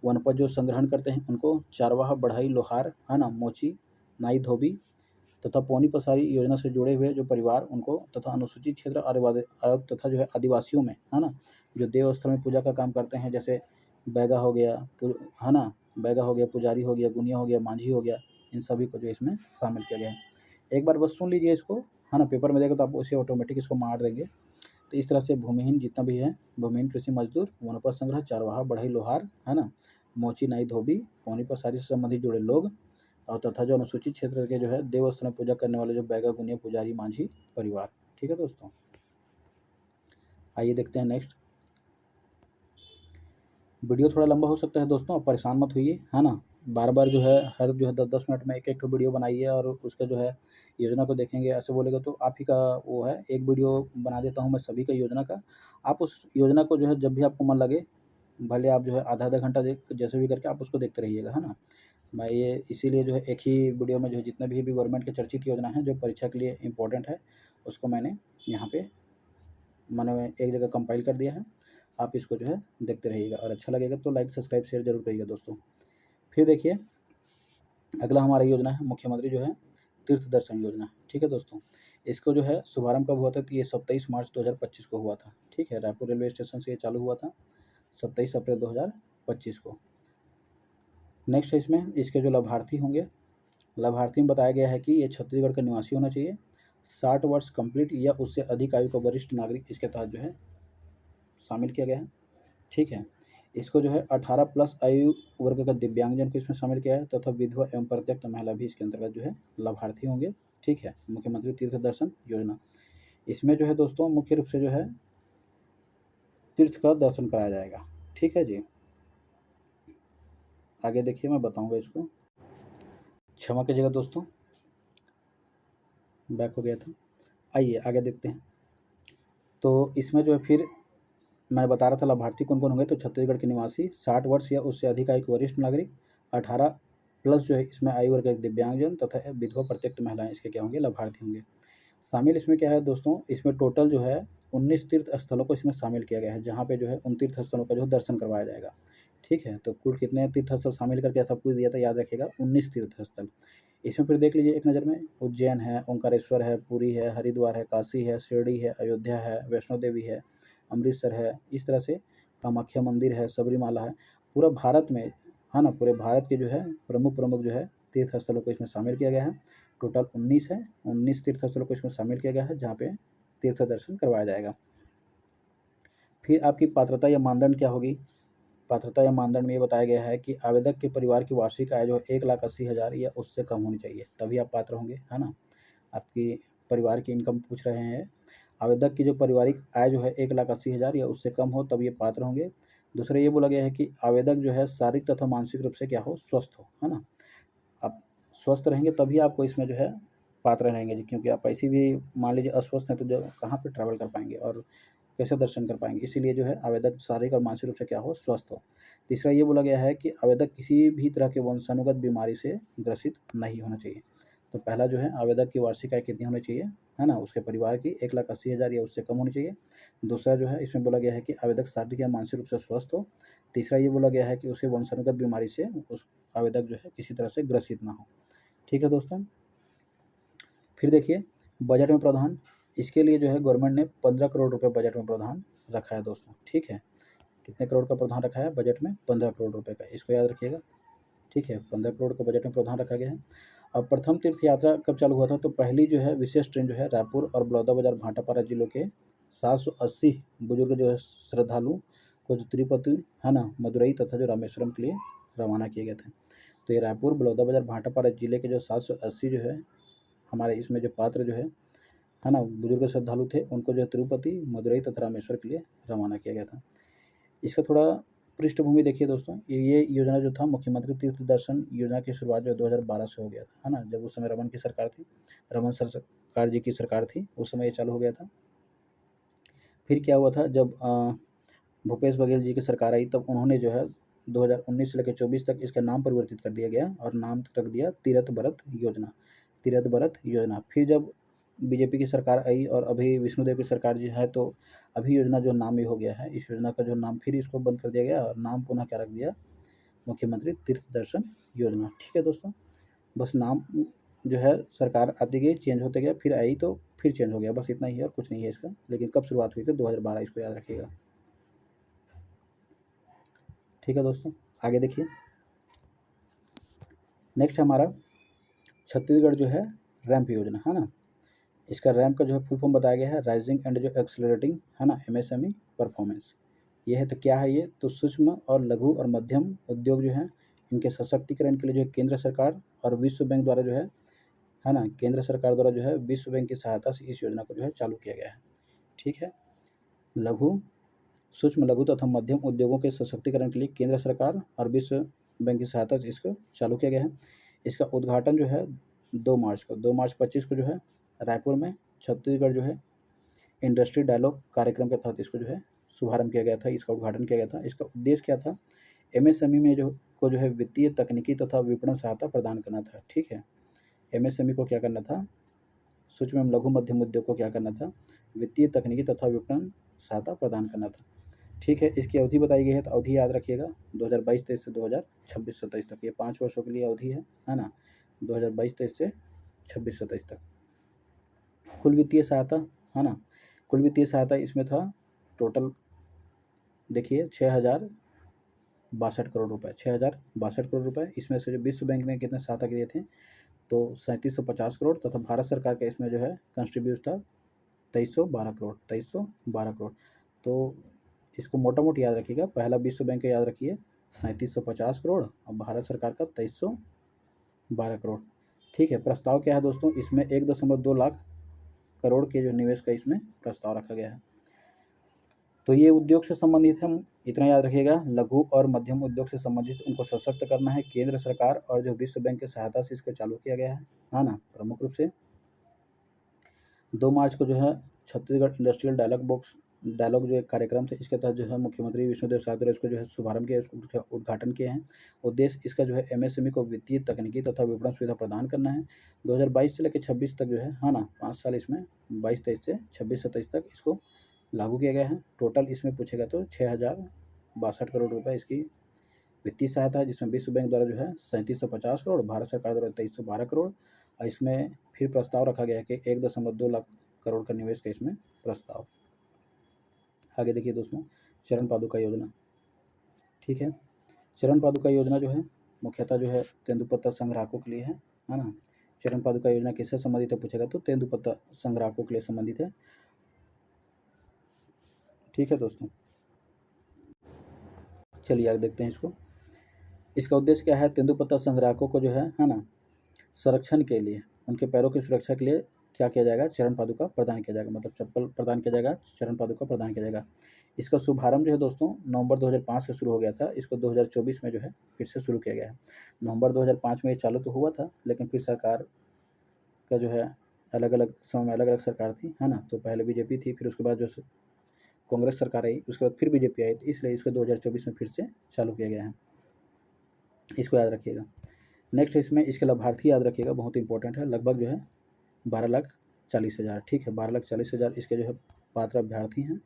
S1: वनोपज जो संग्रहण करते हैं उनको, चारवाहा बढ़ई लोहार, है ना, मोची नाई धोबी तथा पौनी पसारी योजना से जुड़े हुए जो परिवार उनको, तथा अनुसूचित क्षेत्र तथा जो है आदिवासियों में, है ना, जो देव स्थल में पूजा का काम करते हैं, जैसे बैगा हो गया, है ना, बैगा हो गया, पुजारी हो गया, गुनिया हो गया, मांझी हो गया, इन सभी को जो इसमें शामिल किया गया है। एक बार बस सुन लीजिए इसको, है ना, पेपर में देखो तो आप उसे ऑटोमेटिक इसको मार देंगे। तो इस तरह से भूमिहीन जितना भी है, भूमिहीन कृषि मजदूर, वनोपज संग्रह, चारवाहा बढ़ई लोहार, है ना, मोची नाई धोबी, पौनी पसारी से संबंधित जुड़े लोग, और तथा जो अनुसूचित क्षेत्र के जो है देव स्थल में पूजा करने वाले जो बैगा गुनिया पुजारी मांझी परिवार, ठीक है दोस्तों। आइए देखते हैं नेक्स्ट। वीडियो थोड़ा लंबा हो सकता है दोस्तों, आप परेशान मत होइए, है ना। बार बार जो है हर जो है 10-10 मिनट में एक वीडियो बनाइए और उसका जो है योजना को देखेंगे, ऐसे बोलेगा तो आप ही का वो है। एक वीडियो बना देता हूँ मैं सभी का योजना का, आप उस योजना को जो है जब भी आपको मन लगे, भले आप जो है आधा घंटा देख जैसे भी करके आप उसको देखते रहिएगा, है ना। मैं ये इसीलिए जो है एक ही वीडियो में जो है जितने भी गवर्नमेंट के चर्चित योजना है जो परीक्षा के लिए इम्पोर्टेंट है, उसको मैंने यहाँ पे मैंने एक जगह कंपाइल कर दिया है। आप इसको जो है देखते रहिएगा, और अच्छा लगेगा तो लाइक सब्सक्राइब शेयर जरूर करिएगा दोस्तों। फिर देखिए अगला हमारा योजना है मुख्यमंत्री जो है तीर्थ दर्शन योजना, ठीक है दोस्तों। इसको जो है शुभारंभ कब हुआ था, तो ये 27 मार्च 2025 को हुआ था, ठीक है। रायपुर रेलवे स्टेशन से ये चालू हुआ था 27 अप्रैल 2025 को। नेक्स्ट है इसमें इसके जो लाभार्थी होंगे लाभार्थी में बताया गया है कि ये छत्तीसगढ़ का निवासी होना चाहिए, 60 वर्ष कंप्लीट या उससे अधिक आयु का वरिष्ठ नागरिक इसके तहत जो है शामिल किया गया है। ठीक है, इसको जो है 18 प्लस आयु वर्ग का दिव्यांगजन को इसमें शामिल किया है तथा विधवा एवं परित्यक्त महिला भी इसके अंतर्गत जो है लाभार्थी होंगे। ठीक है, मुख्यमंत्री तीर्थ दर्शन योजना, इसमें जो है दोस्तों मुख्य रूप से जो है तीर्थ का दर्शन कराया जाएगा। ठीक है जी, आगे देखिए मैं बताऊंगा इसको। क्षमा कीजिएगा दोस्तों, बैक हो गया था। आइए आगे देखते हैं। तो इसमें जो है फिर मैं बता रहा था लाभार्थी कौन कौन होंगे, तो छत्तीसगढ़ के निवासी, 60 वर्ष या उससे अधिक आयु के वरिष्ठ नागरिक, 18 प्लस जो है इसमें आयु वर्ग के दिव्यांगजन तथा विधवा प्रत्यक्त महिलाएं इसके क्या होंगे, लाभार्थी होंगे। शामिल इसमें क्या है दोस्तों, इसमें टोटल जो है 19 तीर्थ स्थलों को इसमें शामिल किया गया है, जहाँ पे जो है उन तीर्थ स्थलों का जो है दर्शन करवाया जाएगा। ठीक है, तो कुल कितने तीर्थ स्थल शामिल करके ऐसा कुछ दिया था, याद रखिएगा 19 तीर्थ स्थल। इसमें फिर देख लीजिए एक नज़र में, उज्जैन है, ओंकारेश्वर है, पुरी है, हरिद्वार है, काशी है, शिरडी है, अयोध्या है, वैष्णो देवी है, अमृतसर है, इस तरह से कामाख्या मंदिर है, सबरीमाला है। पूरा भारत में है ना, पूरे भारत के जो है प्रमुख प्रमुख जो है तीर्थ स्थलों को इसमें शामिल किया गया है। टोटल 19 है, 19 तीर्थ स्थलों को इसमें शामिल किया गया है, जहाँ पे तीर्थ दर्शन करवाया जाएगा। फिर आपकी पात्रता या मानदंड क्या होगी, पात्रता या मानदंड में ये बताया गया है कि आवेदक के परिवार की वार्षिक आय जो है 1,80,000 या उससे कम होनी चाहिए, तभी आप पात्र होंगे, है ना। आपकी परिवार की इनकम पूछ रहे हैं। आवेदक की जो पारिवारिक आय जो है 1,80,000 या उससे कम हो तब ये पात्र होंगे। दूसरा ये बोला गया है कि आवेदक जो है शारीरिक तथा मानसिक रूप से क्या हो, स्वस्थ हो, है ना। आप स्वस्थ रहेंगे तभी आपको इसमें जो है पात्र रहेंगे जी, क्योंकि आप ऐसे भी मान लीजिए अस्वस्थ हैं तो जो कहाँ पे ट्रैवल कर पाएंगे और कैसे दर्शन कर पाएंगे, इसीलिए जो है आवेदक शारीरिक और मानसिक रूप से क्या हो, स्वस्थ हो। तीसरा ये बोला गया है कि आवेदक किसी भी तरह के वंशानुगत बीमारी से ग्रसित नहीं होना चाहिए। तो पहला जो है आवेदक की वार्षिक आय कितनी होनी चाहिए, है ना, उसके परिवार की 1,80,000 या उससे कम होनी चाहिए। दूसरा जो है इसमें बोला गया है कि आवेदक शारीरिक या मानसिक रूप से स्वस्थ हो। तीसरा ये बोला गया है कि उसे वंशानुगत बीमारी से उस आवेदक जो है किसी तरह से ग्रसित ना हो। ठीक है दोस्तों, फिर देखिए बजट में प्रावधान, इसके लिए जो है गवर्नमेंट ने 15 करोड़ रुपए बजट में प्रावधान रखा है दोस्तों। ठीक है, कितने करोड़ का प्रावधान रखा है बजट में, 15 करोड़ रुपए का, इसको याद रखिएगा। ठीक है, 15 करोड़ का बजट में प्रावधान रखा गया है। अब प्रथम तीर्थ यात्रा कब चालू हुआ था, तो पहली जो है विशेष ट्रेन जो है रायपुर और बलौदाबाजार भाटापारा जिलों के 780 बुजुर्ग जो है श्रद्धालु को जो तिरुपति, है ना, मदुरई तथा जो रामेश्वरम के लिए रवाना किए गए थे। तो ये रायपुर, बलौदाबाजार, भाटापारा जिले के जो 780 जो है हमारे इसमें जो पात्र जो है ना, बुजुर्ग श्रद्धालु थे, उनको जो है तिरुपति, मदुरई तथा रामेश्वर के लिए रवाना किया गया था। इसका थोड़ा पृष्ठभूमि देखिए दोस्तों, ये योजना जो था मुख्यमंत्री तीर्थ दर्शन योजना की शुरुआत जो 2012 से हो गया था, है ना, जब उस समय रमन की सरकार थी, रमन सरकार जी की सरकार थी, उस समय ये चालू हो गया था। फिर क्या हुआ था, जब भूपेश बघेल जी की सरकार आई तब उन्होंने जो है 2019 से लेकर 24 तक इसका नाम परिवर्तित कर दिया गया और नाम रख दिया तीरथ भरत योजना, तीरथ भरत योजना। फिर जब बीजेपी की सरकार आई और अभी विष्णुदेव की सरकार जी है, तो अभी योजना जो नाम ये हो गया है, इस योजना का जो नाम फिर इसको बंद कर दिया गया और नाम पुनः क्या रख दिया, मुख्यमंत्री तीर्थ दर्शन योजना। ठीक है दोस्तों, बस नाम जो है सरकार आती गई, चेंज होते गया, फिर आई तो फिर चेंज हो गया, बस इतना ही है और कुछ नहीं है इसका। लेकिन कब शुरुआत हुई थी, 2012, इसको याद रखिएगा। ठीक है दोस्तों, आगे देखिए। नेक्स्ट है हमारा छत्तीसगढ़ जो है रैंप योजना, है ना। इसका रैंप का जो है फुल फॉर्म बताया गया है, राइजिंग एंड जो एक्सलरेटिंग, है ना, एमएसएमई परफॉर्मेंस। ये है, तो क्या है ये, तो सूक्ष्म और लघु और मध्यम उद्योग जो है इनके सशक्तिकरण के लिए जो है केंद्र सरकार और विश्व बैंक द्वारा जो है ना, केंद्र सरकार द्वारा जो है विश्व बैंक की सहायता से इस योजना को जो है चालू किया गया है। ठीक है, लघु, सूक्ष्म, लघु तथा मध्यम उद्योगों के सशक्तिकरण के लिए केंद्र सरकार और विश्व बैंक की सहायता से इसको चालू किया गया है। इसका उद्घाटन जो है 2 मार्च को, 2 मार्च 25 को जो है रायपुर में छत्तीसगढ़ जो है इंडस्ट्री डायलॉग कार्यक्रम के तहत इसको जो है शुभारंभ किया गया था, इसका उद्घाटन किया गया था। इसका उद्देश्य क्या था, एमएसएमई में जो है वित्तीय, तकनीकी तथा विपणन सहायता प्रदान करना था। ठीक है, एमएसएमई को क्या करना था, सूक्ष्म एवं लघु मध्यम उद्योग को क्या करना था, वित्तीय, तकनीकी तथा विपणन सहायता प्रदान करना था। ठीक है, इसकी अवधि बताई गई है, तो अवधि याद रखिएगा 2022-23 से 2026-27 तक, ये 5 वर्षों के लिए अवधि है ना, 2022-23 से 26-27 तक। कुल वित्तीय सहायता, है ना, कुल वित्तीय सहायता इसमें था टोटल देखिए 6,062 करोड़ रुपए, 6,062 करोड़ रुपए। इसमें से जो विश्व बैंक ने कितने सहायता दिए थे, तो 3750 करोड़, तथा भारत सरकार का इसमें जो है कंट्रीब्यूट था 2312 करोड़, 2312 करोड़। तो इसको मोटा मोटी याद रखिएगा, पहला विश्व बैंक का याद रखिए 3750 करोड़ और भारत सरकार का 2312 करोड़। ठीक है, प्रस्ताव क्या है दोस्तों, इसमें 1.2 लाख करोड़ के जो निवेश का इसमें प्रस्ताव रखा गया है। तो ये उद्योग से संबंधित है, इतना याद रखिएगा, लघु और मध्यम उद्योग से संबंधित उनको सशक्त करना है केंद्र सरकार और जो विश्व बैंक की सहायता से इसको चालू किया गया है ना। प्रमुख रूप से 2 मार्च को जो है छत्तीसगढ़ इंडस्ट्रियल डायलॉग जो एक कार्यक्रम था, इसके तहत जो है मुख्यमंत्री विष्णुदेव साय द्वारा इसको जो है शुभारंभ किया, इसको उद्घाटन किए हैं। उद्देश्य इसका जो है एमएसएमई को वित्तीय, तकनीकी तथा विपणन सुविधा प्रदान करना है। 2022 से लेकर 26 तक जो है ना, 5 साल इसमें 22-23 से 26-27 तक इसको लागू किया गया है। टोटल इसमें पूछेगा तो 6062 करोड़ रुपए इसकी वित्तीय सहायता है, जिसमें विश्व बैंक द्वारा जो है 3750 करोड़, भारत सरकार द्वारा 2312 करोड़, और इसमें फिर प्रस्ताव रखा गया है कि 1.2 लाख करोड़ का निवेश का इसमें प्रस्ताव। आगे देखिए दोस्तों, चरण पादुका योजना। ठीक है, चरण पादुका योजना जो है मुख्यतः जो है तेंदुपत्ता संग्राहकों के लिए है ना। चरण पादुका योजना किससे संबंधित है पूछेगा तो तेंदुपत्ता संग्राहकों के लिए संबंधित है। ठीक है दोस्तों, चलिए आगे देखते हैं इसको। इसका उद्देश्य क्या है, तेंदुपत्ता संग्राहकों को जो है ना, संरक्षण के लिए, उनके पैरों की सुरक्षा के लिए क्या किया जाएगा, चरण पादुका प्रदान किया जाएगा, मतलब चप्पल प्रदान किया जाएगा, चरण पादुका प्रदान किया जाएगा। इसका शुभारंभ जो है दोस्तों नवंबर 2005 से शुरू हो गया था, इसको 2024 में जो है फिर से शुरू किया गया है। नवंबर 2005 में ये चालू तो हुआ था, लेकिन फिर सरकार का जो है अलग अलग समय में अलग अलग सरकार थी, है ना। तो पहले बीजेपी थी, फिर उसके बाद जो कांग्रेस सरकार आई, उसके बाद फिर बीजेपी आई, इसलिए इसको 2024 में फिर से चालू किया गया है, इसको याद रखिएगा। नेक्स्ट इसमें इसके लाभार्थी याद रखिएगा, बहुत इंपॉर्टेंट है, लगभग जो है 12,40,000। ठीक है, 12,40,000 इसके जो है पात्र अभ्यर्थी हैं।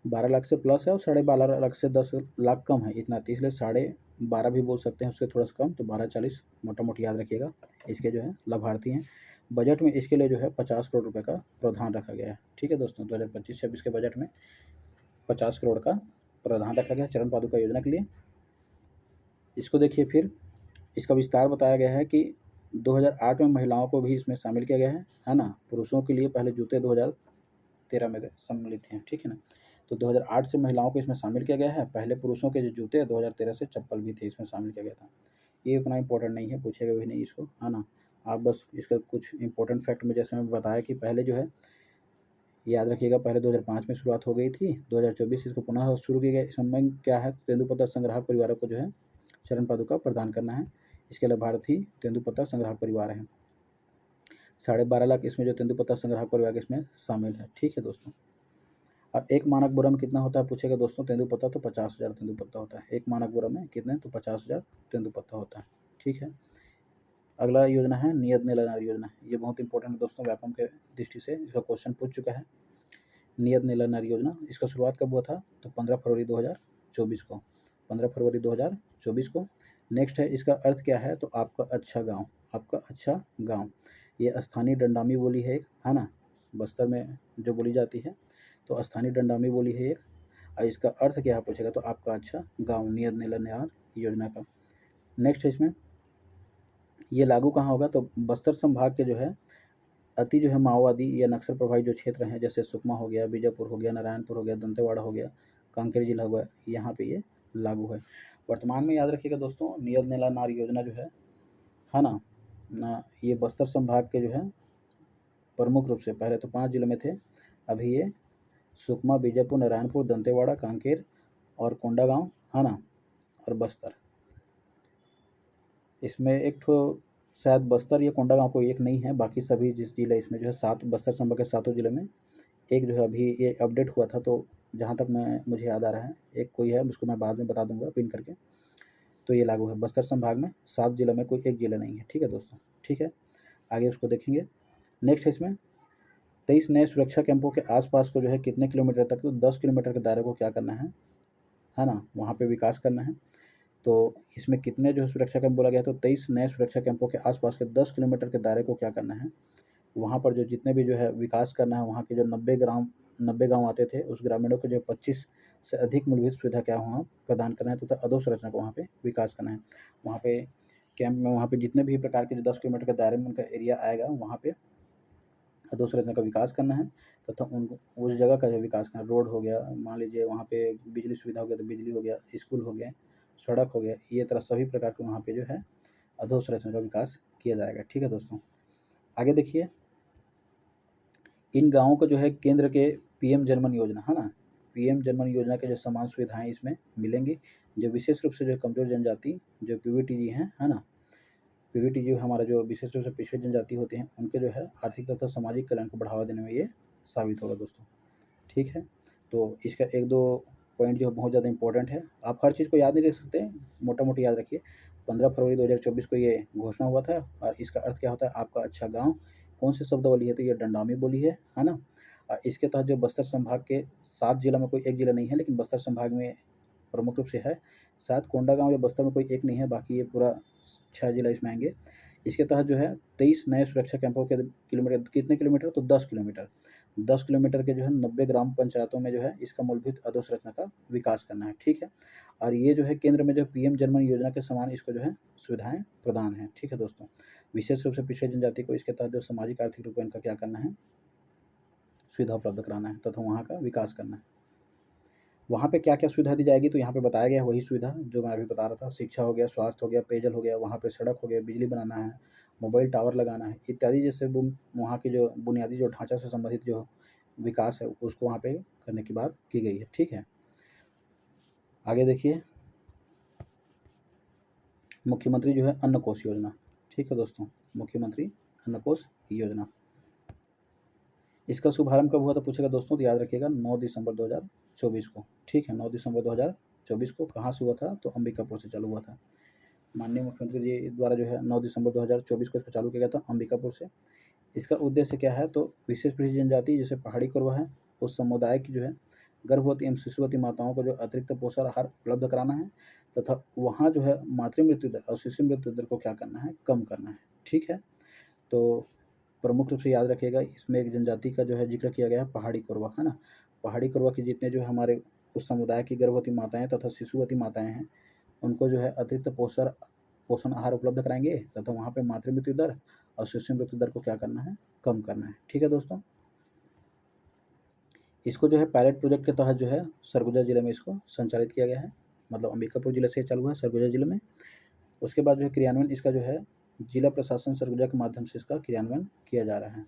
S1: 12 लाख से प्लस है और 12.5 लाख से 10 लाख कम है, इतना, तो इसलिए 12.5 भी बोल सकते हैं, उससे थोड़ा सा कम, तो 12,40 मोटा मोटी याद रखिएगा, इसके जो है लाभार्थी हैं। बजट में इसके लिए जो है 50 करोड़ रुपए का प्रावधान रखा गया है। ठीक है दोस्तों, 2025-26 के बजट में 50 करोड़ का प्रावधान रखा गया है चरण पादुका योजना के लिए। इसको देखिए, फिर इसका विस्तार बताया गया है कि 2008 में महिलाओं को भी इसमें शामिल किया गया है ना। पुरुषों के लिए पहले जूते 2013 में सम्मिलित हैं, ठीक है ना। तो 2008 से महिलाओं को इसमें शामिल किया गया है। पहले पुरुषों के जो जूते 2013 से चप्पल भी थे, इसमें शामिल किया गया था। ये उतना इंपॉर्टेंट नहीं है, पूछेगा भी नहीं इसको, है ना। आप बस इसका कुछ इंपॉर्टेंट फैक्ट में, जैसे मैं बताया कि पहले जो है याद रखिएगा, पहले 2005 में शुरुआत हो गई थी, 2024 इसको पुनः शुरू किया गया। इसमें क्या है, तेंदुपत्ता संग्राहक परिवारों को जो है चरण पादुका प्रदान करना है। इसके लाभार्थी तेंदुपत्ता संग्राहक परिवार हैं। 12.5 लाख इसमें जो तेंदुपत्ता संग्राहक परिवार के इसमें शामिल है। ठीक है दोस्तों, और एक मानक बोरा में कितना होता है पूछेगा दोस्तों, तेंदुपत्ता तो 50,000 तेंदुपत्ता होता है। एक मानक बोरा में कितने, तो 50,000 तेंदुपत्ता होता है। ठीक है, अगला योजना है नियत नीला नारी योजना। ये बहुत इंपॉर्टेंट है दोस्तों, व्यापम के दृष्टि से इसका क्वेश्चन पूछ चुका है। नियत नीला नारी योजना, इसका शुरुआत कब हुआ था, तो 15 फरवरी 2024 को, 15 फरवरी 2024 को। नेक्स्ट है, इसका अर्थ क्या है, तो आपका अच्छा गाँव, आपका अच्छा गाँव। ये स्थानीय दंडामी बोली है एक, है ना, बस्तर में जो बोली जाती है, तो स्थानीय दंडामी बोली है एक। और इसका अर्थ क्या है पूछेगा, तो आपका अच्छा गाँव, नियत नीला नारी योजना का। नेक्स्ट है इसमें, ये लागू कहाँ होगा, तो बस्तर संभाग के जो है अति जो है माओवादी या नक्सल प्रभावित जो क्षेत्र हैं, जैसे सुकमा हो गया, बीजापुर हो गया, नारायणपुर हो गया, दंतेवाड़ा हो गया, कांकेर जिला हो गया, यहाँ पे ये लागू है। वर्तमान में याद रखिएगा दोस्तों, नियत नीला नारी योजना जो है ना, ये बस्तर संभाग के जो है प्रमुख रूप से, पहले तो 5 जिलों में थे, अभी ये सुकमा, बीजापुर, नारायणपुर, दंतेवाड़ा, कांकेर और कोंडागांव, है ना, और बस्तर। इसमें एक ठो शायद बस्तर या कोंडागांव को एक नहीं है, बाकी सभी जिस जिले इसमें जो है 7 बस्तर संभाग के 7 जिलों में एक जो है अभी ये अपडेट हुआ था, तो जहाँ तक मुझे याद आ रहा है एक कोई है, उसको मैं बाद में बता दूंगा पिन करके। तो ये लागू है बस्तर संभाग में, 7 जिलों में कोई एक जिला नहीं है। ठीक है दोस्तों, ठीक है, आगे उसको देखेंगे। नेक्स्ट है इसमें 23 नए सुरक्षा कैंपों के आसपास को जो है कितने किलोमीटर तक, तो 10 किलोमीटर के दायरे को क्या करना है ना, वहाँ पे विकास करना है। तो इसमें कितने जो है सुरक्षा कैंप बोला गया, तो 23 नए सुरक्षा कैंपों के आसपास के 10 किलोमीटर के दायरे को क्या करना है, वहाँ पर जो जितने भी जो है विकास करना है, वहाँ के जो 90 गाँव आते थे, उस ग्रामीणों को जो 25 से अधिक मूलभूत सुविधा क्या वहाँ प्रदान करना है, तथा अधोसंरचना को वहाँ पे विकास करना है। वहाँ पे कैंप में वहाँ पे जितने भी प्रकार के जो 10 किलोमीटर के दायरे में उनका एरिया आएगा, वहाँ पे अधोसंरचना का विकास करना है तथा उनको उस जगह का जो विकास करना, रोड हो गया, मान लीजिए वहाँ पे बिजली सुविधा हो गया तो बिजली हो गया, स्कूल हो गया, सड़क हो गया, ये तरह सभी प्रकार के वहाँ पे जो है अधोसंरचना का विकास किया जाएगा। ठीक है दोस्तों, आगे देखिए, इन गाँवों को जो है केंद्र के पीएम जनमन योजना है ना, पीएम जनमन योजना के जो समान सुविधाएं इसमें मिलेंगी। जो विशेष रूप से जो कमजोर जनजाति जो पीवीटीजी हैं, है ना, पीवीटी जो हमारा जो विशेष रूप से पिछड़ी जनजाति होते हैं, उनके जो है आर्थिक तथा सामाजिक कल्याण को बढ़ावा देने में ये साबित होगा दोस्तों। ठीक है, तो इसका 1-2 पॉइंट जो है बहुत ज़्यादा इंपॉर्टेंट है। आप हर चीज़ को याद नहीं रख सकते, मोटा-मोटी याद रखिए। 15 फरवरी 2024 को ये घोषणा हुआ था और इसका अर्थ क्या होता है, आपका अच्छा गाँव। कौन सी शब्दावली है, तो ये दंडामी बोली है ना। इसके तहत जो बस्तर संभाग के 7 जिला में कोई एक जिला नहीं है, लेकिन बस्तर संभाग में प्रमुख रूप से है। शायद कोंडागाँव या बस्तर में कोई एक नहीं है, बाकी ये पूरा 6 जिला इसमें आएँगे। इसके तहत जो है 23 नए सुरक्षा कैंपों के किलोमीटर, कितने किलोमीटर, तो 10 किलोमीटर। 10 किलोमीटर के जो है 90 ग्राम पंचायतों में जो है इसका मूलभूत अधोसंरचना का विकास करना है। ठीक है, और ये जो है केंद्र में जो पीएम जनमन योजना के समान इसको जो है सुविधाएं प्रदान है। ठीक है दोस्तों, विशेष रूप से पिछड़े जनजाति को इसके तहत जो सामाजिक आर्थिक रूप में इनका क्या करना है, सुविधा उपलब्ध कराना है तथा वहाँ का विकास करना है। वहाँ पे क्या-क्या सुविधा दी जाएगी, तो यहाँ पे बताया गया है वही सुविधा जो मैं अभी बता रहा था। शिक्षा हो गया, स्वास्थ्य हो गया, पेयजल हो गया, वहाँ पे सड़क हो गया, बिजली बनाना है, मोबाइल टावर लगाना है इत्यादि, जैसे वहाँ की जो बुनियादी जो ढाँचा से संबंधित जो विकास है उसको वहाँ पे करने की बात की गई है। ठीक है, आगे देखिए, मुख्यमंत्री जो है अन्न कोष योजना। ठीक है दोस्तों, मुख्यमंत्री अन्न कोष योजना, इसका शुभारंभ कब हुआ था पूछेगा दोस्तों, तो याद रखिएगा 9 दिसंबर 2024 को। ठीक है, 9 दिसंबर 2024 को कहाँ से हुआ था, तो अंबिकापुर से चालू हुआ था। माननीय मुख्यमंत्री जी द्वारा जो है 9 दिसंबर 2024 को इसको चालू किया गया था अंबिकापुर से। इसका उद्देश्य क्या है, तो विशेष पिछड़ी जनजाति जैसे पहाड़ी कोरवा है, उस समुदाय की जो है गर्भवती एवं शिशुवती माताओं को जो अतिरिक्त पोषण आहार उपलब्ध कराना है तथा वहाँ जो है मातृ मृत्यु दर और शिशु मृत्यु दर को क्या करना है, कम करना है। ठीक है, तो प्रमुख रूप से याद रखिएगा, इसमें एक जनजाति का जो है जिक्र किया गया है, पहाड़ी कोरवा, है ना। पहाड़ी कोरवा की जितने जो है हमारे उस समुदाय की गर्भवती माताएं तथा शिशुवती माताएं हैं, उनको जो है अतिरिक्त पोषण आहार उपलब्ध कराएंगे तथा वहाँ पे मातृ मृत्यु दर और शिशु मृत्यु दर को क्या करना है, कम करना है। ठीक है दोस्तों, इसको जो है पायलट प्रोजेक्ट के तहत जो है सरगुजा जिले में इसको संचालित किया गया है, मतलब अंबिकापुर जिले से चालू हुआ है सरगुजा जिले में। उसके बाद जो है क्रियान्वयन इसका जो है जिला प्रशासन सरगुजा के माध्यम से इसका क्रियान्वयन किया जा रहा है।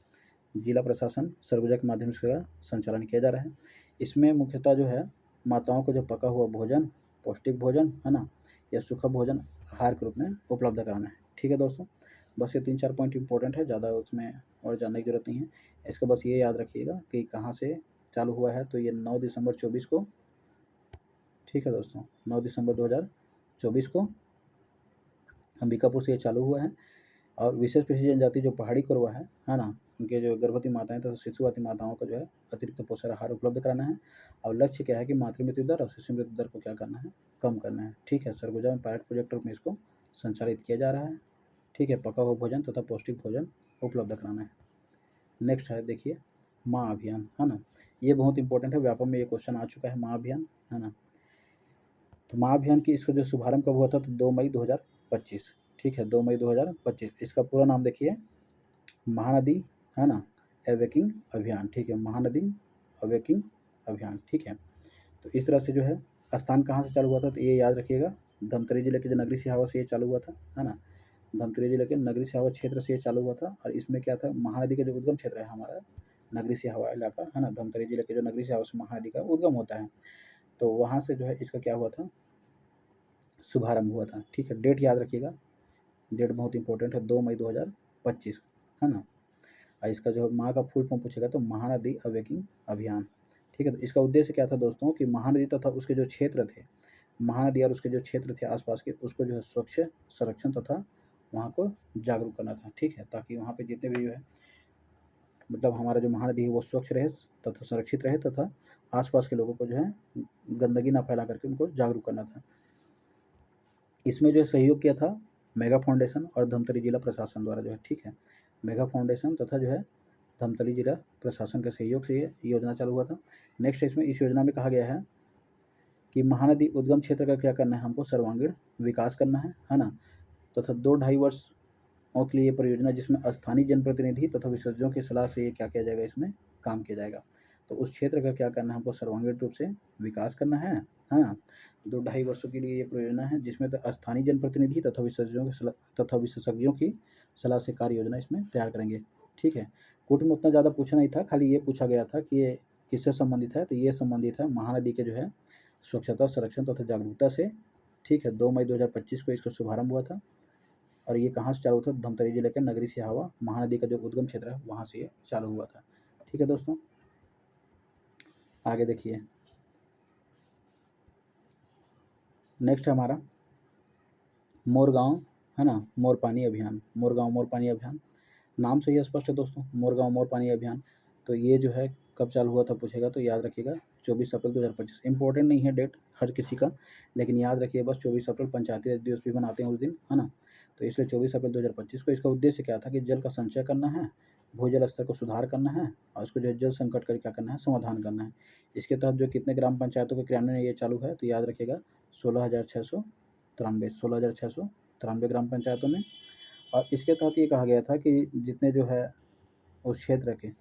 S1: जिला प्रशासन सरगुजा के माध्यम से इसका संचालन किया जा रहा है। इसमें मुख्यतः जो है माताओं को जो पका हुआ भोजन, पौष्टिक भोजन, है ना, या सूखा भोजन आहार के रूप में उपलब्ध कराना है। ठीक है दोस्तों, बस ये 3-4 पॉइंट इंपॉर्टेंट है, ज़्यादा उसमें और जानने की ज़रूरत नहीं है। इसको बस ये याद रखिएगा कि कहाँ से चालू हुआ है, तो ये 9 दिसंबर 24 को। ठीक है दोस्तों, 9 दिसंबर 2024 को अंबिकापुर से ये चालू हुआ है। और विशेष पिछड़ी जनजाति जो पहाड़ी कोरवा है ना, उनके जो गर्भवती माताएं तथा शिशुवती माताओं को जो है अतिरिक्त पोषण आहार उपलब्ध कराना है। और लक्ष्य क्या है कि मातृ मृत्यु दर और शिशु मृत्यु दर को क्या करना है, कम करना है। ठीक है, सरगुजा में पायलट प्रोजेक्ट रूप में इसको संचालित किया जा रहा है। ठीक है, पका हुआ भोजन तथा पौष्टिक भोजन उपलब्ध कराना है। नेक्स्ट है देखिए, माँ अभियान, है ना, ये बहुत इंपॉर्टेंट है, व्यापक में ये क्वेश्चन आ चुका है, माँ अभियान, है ना। तो माँ अभियान की इसका जो शुभारंभ कब हुआ था, तो 2 मई 2025। ठीक है, 2 मई 2025। इसका पूरा नाम देखिए, महानदी, है ना, अवेकिंग अभियान। ठीक है, महानदी अवेकिंग अभियान। ठीक है, तो इस तरह से जो है स्थान कहाँ से चालू हुआ था, तो ये याद रखिएगा, धमतरी जिले के जो नगरी सिहावा से ये चालू हुआ था, है ना। धमतरी जिले के नगरी सिहावा क्षेत्र से ये चालू हुआ था। और इसमें क्या था, महानदी का जो उद्गम क्षेत्र है हमारा नगरी सिहावा इलाका, है ना, धमतरी जिले के जो नगरी सिहावा से महानदी का उद्गम होता है, तो वहाँ से जो है इसका क्या हुआ था, शुभारंभ हुआ था। ठीक है, डेट याद रखिएगा, डेट बहुत इंपॉर्टेंट है, 2 मई 2025, है ना। और इसका जो माँ का फुल फॉर्म पूछेगा तो महानदी अवेकिंग अभियान। ठीक है, तो इसका उद्देश्य क्या था दोस्तों, कि महानदी तथा उसके जो क्षेत्र थे, महानदी और उसके जो क्षेत्र थे आसपास के, उसको जो है स्वच्छ, संरक्षण तथा वहाँ को जागरूक करना था। ठीक है, ताकि वहाँ पे जितने भी जो है मतलब हमारा जो महानदी है वो स्वच्छ रहे तथा सुरक्षित रहे तथा आसपास के लोगों को जो है गंदगी ना फैला करके उनको जागरूक करना था। इसमें जो सहयोग किया था मेगा फाउंडेशन और धमतरी जिला प्रशासन द्वारा जो है। ठीक है, मेगा फाउंडेशन तथा जो है धमतरी जिला प्रशासन के सहयोग से ये योजना चालू हुआ था। नेक्स्ट इसमें इस योजना में कहा गया है कि महानदी उद्गम क्षेत्र का क्या करना है, हमको सर्वांगीण विकास करना है ना। तथा 2-2.5 वर्षों के लिए ये परियोजना, जिसमें स्थानीय जनप्रतिनिधि तथा विशेषज्ञों की सलाह से ये क्या किया जाएगा, इसमें काम किया जाएगा। तो उस क्षेत्र का क्या करना है हमको, सर्वांगीण रूप से विकास करना है ना। 2-2.5 वर्षों के लिए ये परियोजना है, जिसमें स्थानीय जनप्रतिनिधि तथा विशेषज्ञों की सलाह से कार्य योजना इसमें तैयार करेंगे। ठीक है, कोर्ट में उतना ज़्यादा पूछा नहीं था, खाली ये पूछा गया था कि ये किससे संबंधित है, तो ये संबंधित है महानदी के जो है स्वच्छता, संरक्षण तथा जागरूकता से। ठीक है, 2 मई 2025 को इसका शुभारंभ हुआ था और ये कहाँ से चालू हुआ था, धमतरी जिले के नगरी सिहावा महानदी का जो उद्गम क्षेत्र है वहाँ से ये चालू हुआ था। ठीक है दोस्तों, आगे देखिए, नेक्स्ट है हमारा मोर गाँव, है ना, मोर पानी अभियान। मोर गाँव मोर पानी अभियान, नाम से ही स्पष्ट है दोस्तों, मोर गाँव मोर पानी अभियान। तो ये जो है कब चालू हुआ था पूछेगा तो याद रखिएगा 24 अप्रैल 2025। इंपॉर्टेंट नहीं है डेट हर किसी का, लेकिन याद रखिए बस 24 अप्रैल पंचायती राज दिवस भी मनाते हैं उस दिन, है ना। तो इसलिए 24 अप्रैल 2025 को इसका उद्देश्य क्या था कि जल का संचय करना है, भूजल स्तर को सुधार करना है और उसको जो है जल संकट का क्या करना है, समाधान करना है। इसके तहत जो कितने ग्राम पंचायतों के क्रियान्वयन ये चालू है, तो याद रखिएगा 16,693 ग्राम पंचायतों में। और इसके तहत ये कहा गया था कि जितने जो है उस क्षेत्र के,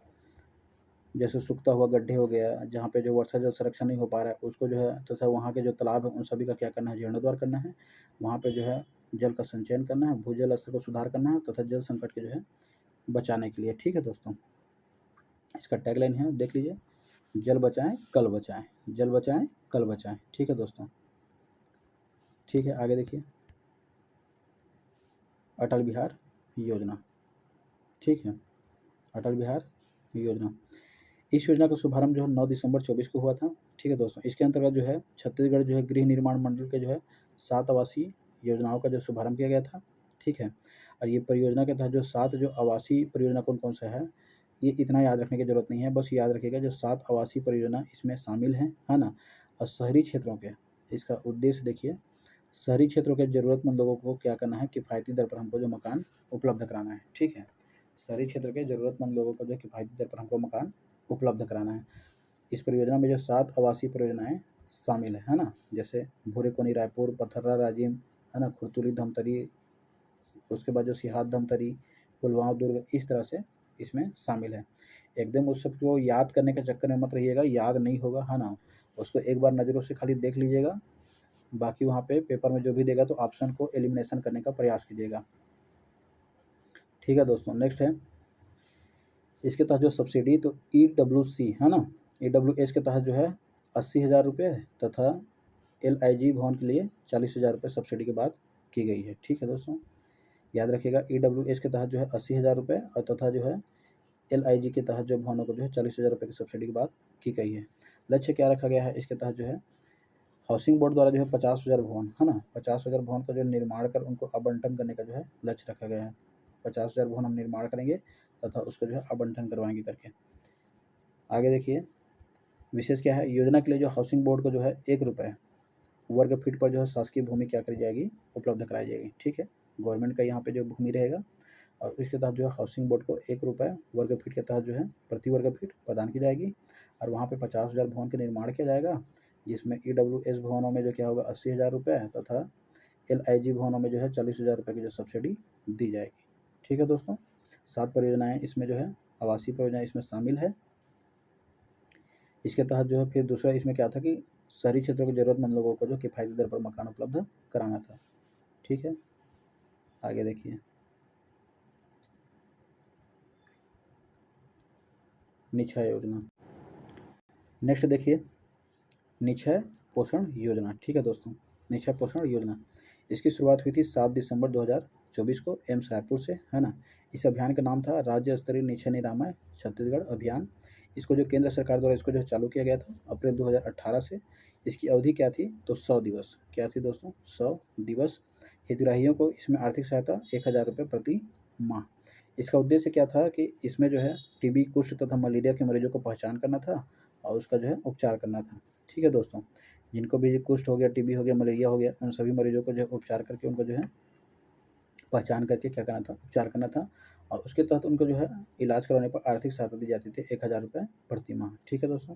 S1: जैसे सूखता हुआ गड्ढे हो गया, जहाँ पे जो वर्षा जल संरक्षण नहीं हो पा रहा है उसको जो है, तथा वहाँ के जो तालाब है उन सभी का क्या करना है, जीर्णोद्धार करना है। वहाँ पे जो है जल का संचयन करना है, भूजल स्तर को सुधार करना है तथा जल संकट के जो है बचाने के लिए। ठीक है दोस्तों, इसका टैगलाइन है, देख लीजिए, जल बचाएं कल बचाएं, जल बचाएं कल बचाएं। ठीक है दोस्तों, ठीक है, आगे देखिए, अटल बिहार योजना। ठीक है, अटल बिहार योजना, इस योजना का शुभारंभ जो है 9 दिसंबर 24 को हुआ था। ठीक है दोस्तों, इसके अंतर्गत जो है छत्तीसगढ़ जो है गृह निर्माण मंडल के जो है 7 आवासीय योजनाओं का जो शुभारंभ किया गया था। ठीक है, और ये परियोजना के तहत जो 7 जो आवासीय परियोजना कौन कौन सा है, ये इतना याद रखने की जरूरत नहीं है, बस याद रखिएगा जो 7 आवासीय परियोजना इसमें शामिल हैं, है ना। और शहरी क्षेत्रों के, इसका उद्देश्य देखिए, शहरी क्षेत्रों के ज़रूरतमंद लोगों को क्या करना है, किफ़ायती दर पर हमको जो मकान उपलब्ध कराना है। ठीक है, शहरी क्षेत्र के ज़रूरतमंद लोगों को जो किफ़ायती दर पर हमको मकान उपलब्ध कराना है। इस परियोजना में जो 7 आवासीय परियोजनाएँ शामिल है ना, जैसे भूरेकोनी रायपुर, पथर्रा राजिम, है ना, खुरतुली धमतरी, उसके बाद जो सिहाद धमतरी, पुलवामा दुर्ग, इस तरह से इसमें शामिल है। एकदम उस सबको याद करने के चक्कर में मत रहिएगा, याद नहीं होगा, है ना। उसको एक बार नज़रों से खाली देख लीजिएगा, बाकी वहाँ पे पेपर में जो भी देगा तो ऑप्शन को एलिमिनेशन करने का प्रयास कीजिएगा। ठीक है दोस्तों, नेक्स्ट है इसके तहत जो सब्सिडी, तो EWC, है ना, EWS के तहत जो है 80,000 रुपये तथा LIG भवन के लिए 40,000 रुपये सब्सिडी के बाद की गई है। ठीक है दोस्तों, याद रखिएगा EWS के तहत जो है 80,000 रुपये और तथा जो है LIG के तहत जो भवनों को जो है 40,000 रुपये की सब्सिडी के बाद की गई है। लक्ष्य क्या रखा गया है, इसके तहत जो है हाउसिंग बोर्ड द्वारा जो है 50,000 भवन, है ना, 50,000 भवन का जो निर्माण कर उनको आवंटन करने का जो है लक्ष्य रखा गया है। 50,000 भवन हम निर्माण करेंगे तथा उसको जो है आवंटन करवाएंगे करके। आगे देखिए, विशेष क्या है, योजना के लिए जो हाउसिंग बोर्ड को जो है 1 रुपये वर्ग फीट पर जो है शासकीय भूमि क्या करी जाएगी, उपलब्ध कराई जाएगी। ठीक है, गवर्नमेंट का यहाँ पे जो भूमि रहेगा और इसके तहत जो है हाउसिंग बोर्ड को 1 रुपये वर्ग फीट के तहत जो है प्रति वर्ग फीट प्रदान की जाएगी और वहाँ पे 50,000 भवन का निर्माण किया जाएगा, जिसमें EWS भवनों में जो क्या होगा 80,000 रुपये तथा LIG भवनों में जो है 40,000 रुपये की जो सब्सिडी दी जाएगी। ठीक है दोस्तों, 7 परियोजनाएँ इसमें जो है आवासीय परियोजनाएँ इसमें शामिल है। इसके तहत जो है फिर दूसरा इसमें क्या था कि शहरी क्षेत्रों के ज़रूरतमंद लोगों को जो किफ़ायती दर पर मकान उपलब्ध कराना था। ठीक है, आगे देखिए, निक्षय योजना। नेक्स्ट देखिए, निक्षय पोषण योजना। ठीक है दोस्तों, निक्षय पोषण योजना, इसकी शुरुआत हुई थी 7 दिसंबर 2024 को एम्स रायपुर से, है ना। इस अभियान का नाम था राज्य स्तरीय निक्षय निरामय छत्तीसगढ़ अभियान। इसको जो केंद्र सरकार द्वारा इसको जो चालू किया गया था अप्रैल 2018 से। इसकी अवधि क्या थी, तो 100 दिवस। क्या थी दोस्तों, 100 दिवस। हितग्राहियों को इसमें आर्थिक सहायता 1,000 रुपये प्रति माह। इसका उद्देश्य क्या था कि इसमें जो है टीबी, कुष्ठ तथा मलेरिया के मरीजों को पहचान करना था और उसका जो है उपचार करना था। ठीक है दोस्तों, जिनको भी कुष्ठ हो गया, टीबी हो गया, मलेरिया हो गया, उन सभी मरीजों को जो है उपचार करके उनको जो है पहचान करके क्या करना था, उपचार करना था और उसके तहत उनको जो है इलाज करवाने पर आर्थिक सहायता दी जाती थी 1,000 रुपये प्रति माह। ठीक है दोस्तों,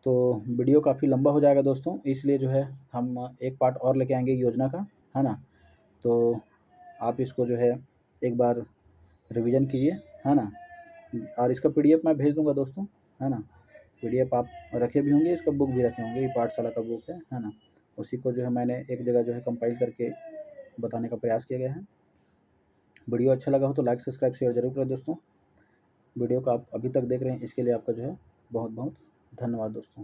S1: तो वीडियो काफ़ी लंबा हो जाएगा दोस्तों, इसलिए जो है हम एक पार्ट और लेके आएंगे योजना का, है ना। तो आप इसको जो है एक बार रिवीजन कीजिए, है ना। और इसका पीडीएफ मैं भेज दूंगा दोस्तों, है ना। पीडीएफ आप रखे भी होंगे, इसका बुक भी रखे होंगे, ये पाठशाला का बुक है ना। उसी को जो है मैंने एक जगह जो है कंपाइल करके बताने का प्रयास किया गया है। वीडियो अच्छा लगा हो तो लाइक सब्सक्राइब शेयर जरूर करें दोस्तों। वीडियो को आप अभी तक देख रहे हैं इसके लिए आपका जो है बहुत बहुत धन्यवाद दोस्तों।